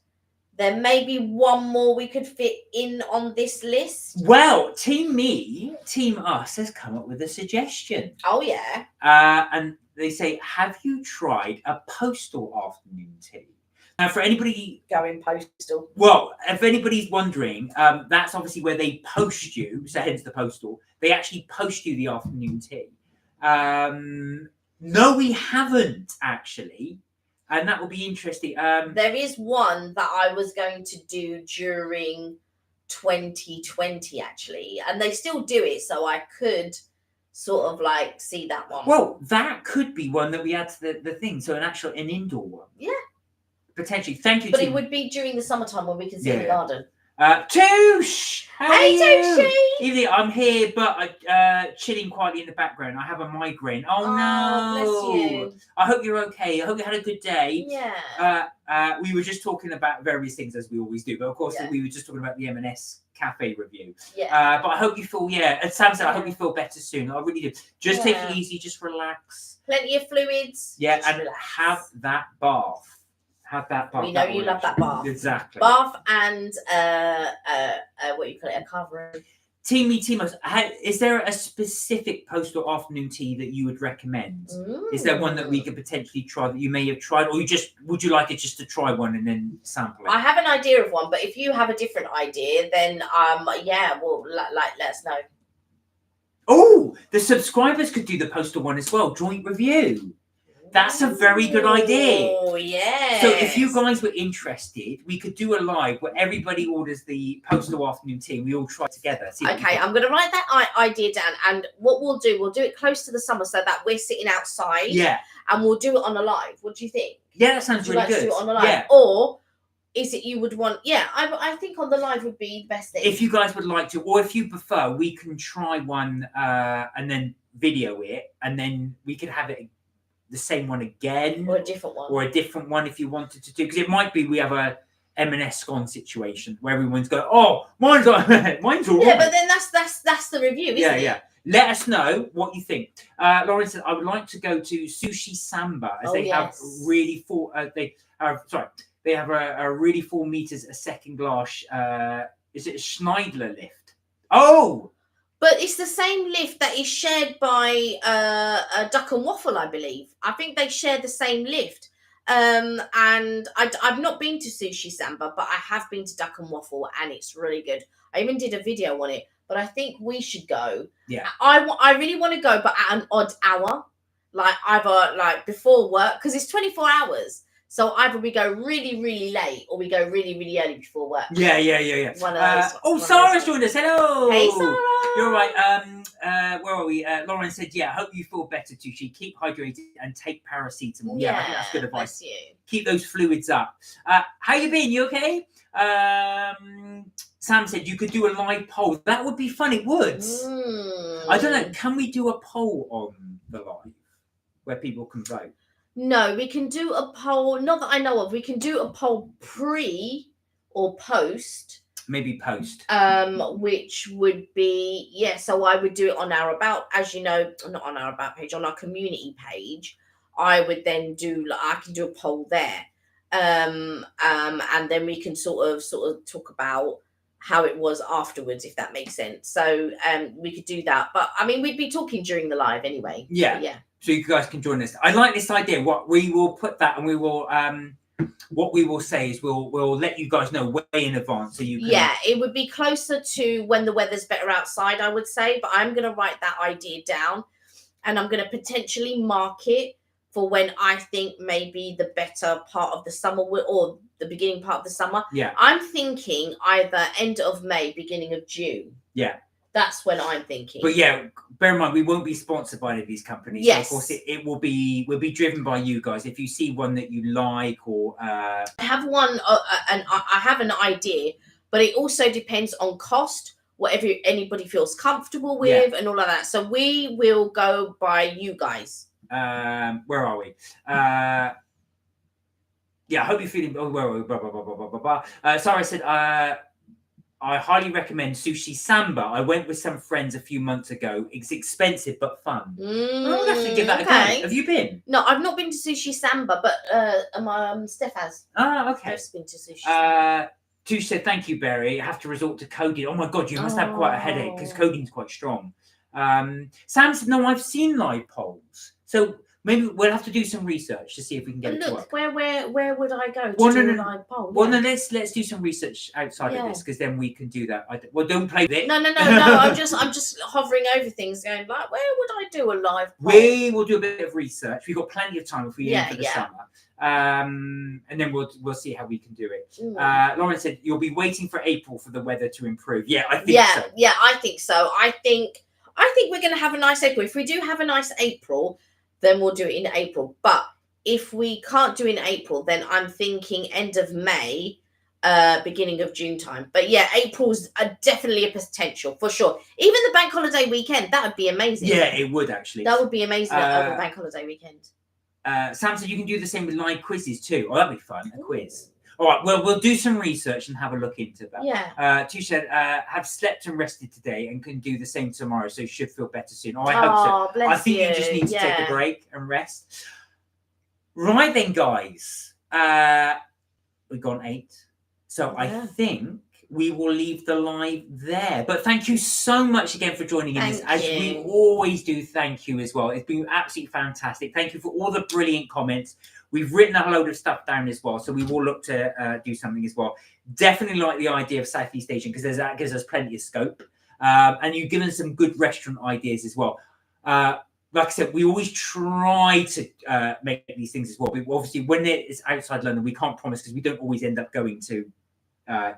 There may be one more we could fit in on this list. Well, Team Us has come up with a suggestion. Oh, yeah. And they say, have you tried a postal afternoon tea? Now, for anybody... Going postal. Well, if anybody's wondering, that's obviously where they post you, so hence the postal. They actually post you the afternoon tea. No, we haven't, actually. And that will be interesting. There is one that I was going to do during 2020, actually. And they still do it, so I could sort of like see that one. Well, that could be one that we add to the thing. So an indoor one. Yeah. Potentially. Thank you, But Tim. it would be during the summertime when we can see in the garden. Toosh! Hey, Tooshy! Evening, I'm here, but chilling quietly in the background. I have a migraine. Oh, no! Bless you. I hope you're okay. I hope you had a good day. Yeah. We were just talking about various things, as we always do. But, of course, Yeah. we were just talking about the M&S cafe review. Yeah. But I hope you feel, and Sam said, I hope you feel better soon. I really do. Just take it easy, just relax. Plenty of fluids. Yeah, and have that bath. Have that bath. We know you love that bath. Exactly. Bath and what do you call it? A covering. Teamy Timos, is there a specific post or afternoon tea that you would recommend? Is there one that we could potentially try that you may have tried, or would you like it just to try one and then sample it? I have an idea of one, but if you have a different idea, then well, let us know. Oh, the subscribers could do the postal one as well. Joint review. That's a very good idea. Oh, yeah. So if you guys were interested, we could do a live where everybody orders the postal afternoon tea and we all try together. Okay, I'm going to write that idea down. And what we'll do it close to the summer so that we're sitting outside. Yeah. And we'll do it on a live. What do you think? Yeah, that sounds really good. To do it on a live? Yeah. Or is it you would want... Yeah, I think on the live would be the best thing. If you guys would like to, or if you prefer, we can try one and then video it. And then we could have it the same one again, or a different one, if you wanted to do, because it might be we have a M&S scone situation where everyone's going, oh, mine's all right. Yeah, but then that's the review, isn't it? Yeah. Let us know what you think. Lauren said, I would like to go to Sushi Samba as they have really full. They have a really 4 meters a second glass. Is it a Schneidler lift? Oh. But it's the same lift that is shared by Duck and Waffle, I believe. I think they share the same lift. And I've not been to Sushi Samba, but I have been to Duck and Waffle, and it's really good. I even did a video on it, but I think we should go. Yeah. I really want to go, but at an odd hour, like either before work, because it's 24 hours. So either we go really, really late or we go really, really early before work. Yeah. One of those. Sarah's joined us. Hello. Hey, Sarah. You're right. Where are we? Lauren said, yeah, hope you feel better, Tushi. Keep hydrated and take paracetamol. Yeah, I think that's good advice. Keep those fluids up. How you been? You okay? Sam said you could do a live poll. That would be fun. It would. I don't know. Can we do a poll on the live where people can vote? No, we can do a poll. Not that I know of. We can do a poll pre or post. Maybe post. Which would be so I would do it on our about, as you know, not on our about page, on our community page. I would then I can do a poll there. And then we can sort of talk about how it was afterwards, if that makes sense. So we could do that. But I mean, we'd be talking during the live anyway. Yeah. So you guys can join us. I like this idea. What we will put that, and we will what we will say is we'll let you guys know way in advance so you can... Yeah, it would be closer to when the weather's better outside, I would say, but I'm going to write that idea down and I'm going to potentially mark it for when I think maybe the better part of the summer or the beginning part of the summer. Yeah. I'm thinking either end of May, beginning of June. Yeah. That's when I'm thinking. But yeah, bear in mind, we won't be sponsored by any of these companies. Yes. So of course, it will be driven by you guys. If you see one that you like or... I have one, and I have an idea, but it also depends on cost, whatever anybody feels comfortable with and all of that. So we will go by you guys. Where are we? I hope you're feeling... Oh, where are we? Blah, blah, blah, blah, blah, blah, blah. Sarah said... I highly recommend Sushi Samba. I went with some friends a few months ago. It's expensive but fun. I'll definitely give that a go. Have you been? No, I've not been to Sushi Samba, but Steph has. Ah, okay. Steph's been to Sushi Samba. Tush said, thank you, Barry. I have to resort to codeine. Oh my God, you must have quite a headache because codeine's quite strong. Sam said, no, I've seen live polls. So maybe we'll have to do some research to see if we can get it to work. Where would I go to do a live poll? Well, no, let's do some research outside of this because then we can do that. Don't play with it. No. I'm just hovering over things, going like, where would I do a live poll? We will do a bit of research. We've got plenty of time if we aim for the summer. And then we'll see how we can do it. Lauren said you'll be waiting for April for the weather to improve. Yeah, I think so. Yeah, I think so. I think we're going to have a nice April. If we do have a nice April, then we'll do it in April. But if we can't do it in April, then I'm thinking end of May, beginning of June time. But yeah, April's definitely a potential for sure. Even the bank holiday weekend, that would be amazing. Yeah, it would actually. That would be amazing over the bank holiday weekend. Sam said you can do the same with live quizzes too. Oh, that'd be fun. A quiz. All right, well, we'll do some research and have a look into that. Yeah. Tu said, have slept and rested today and can do the same tomorrow, so you should feel better soon. Oh, I hope so. Bless I think you just need to take a break and rest. Right then, guys. We've gone 8. So I think we will leave the live there. But thank you so much again for joining in this. As we always do, thank you as well. It's been absolutely fantastic. Thank you for all the brilliant comments. We've written a load of stuff down as well, so we will look to do something as well. Definitely like the idea of Southeast Asian, because that gives us plenty of scope. And you've given some good restaurant ideas as well. Like I said, we always try to make these things as well. But obviously, when it's outside London, we can't promise because we don't always end up going to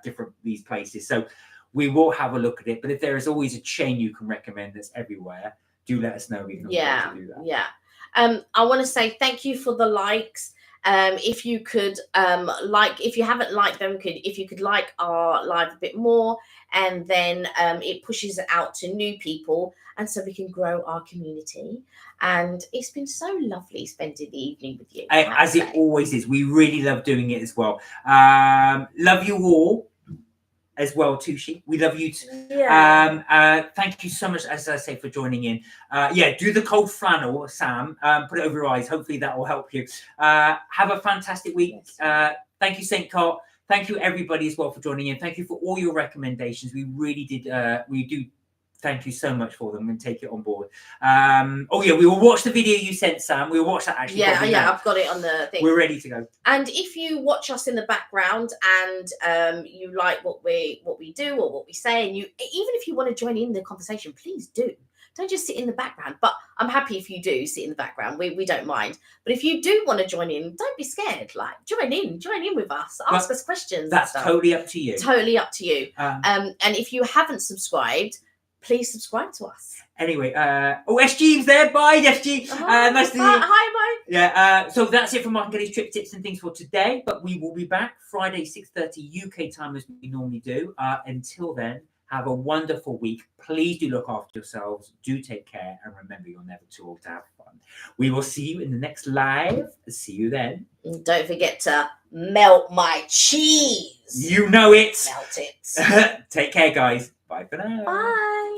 different these places. So we will have a look at it. But if there is always a chain you can recommend that's everywhere, do let us know. We can to do that. Yeah. I want to say thank you for the likes. If you could if you haven't liked them, if you could like our live a bit more, and then it pushes it out to new people, and so we can grow our community. And it's been so lovely spending the evening with you, as it always is. We really love doing it as well. Love you all as well, Tushi. We love you too. Thank you so much, as I say, for joining in. Do the cold flannel, Sam. Put it over your eyes. Hopefully that will help you. Have a fantastic week. Thank you, St. Cart. Thank you, everybody, as well, for joining in. Thank you for all your recommendations. We really did. We do. Thank you so much for them and take it on board. We will watch the video you sent, Sam. We'll watch that actually. I've got it on the thing. We're ready to go. And if you watch us in the background and you like what we do or what we say, and even if you want to join in the conversation, please do. Don't just sit in the background. But I'm happy if you do sit in the background. We don't mind. But if you do want to join in, don't be scared. Like join in with us. Ask us questions. That's totally up to you. Totally up to you. And if you haven't subscribed, please subscribe to us. Anyway, SG's there. Bye, SG. Nice to see you. Hi, bye. Yeah, so that's it for Mark and Kelly's trip tips and things for today. But we will be back Friday, 6:30 UK time, as we normally do. Until then, have a wonderful week. Please do look after yourselves. Do take care. And remember, you're never too old to have fun. We will see you in the next live. See you then. And don't forget to melt my cheese. You know it. Melt it. Take care, guys. Bye for now. Bye.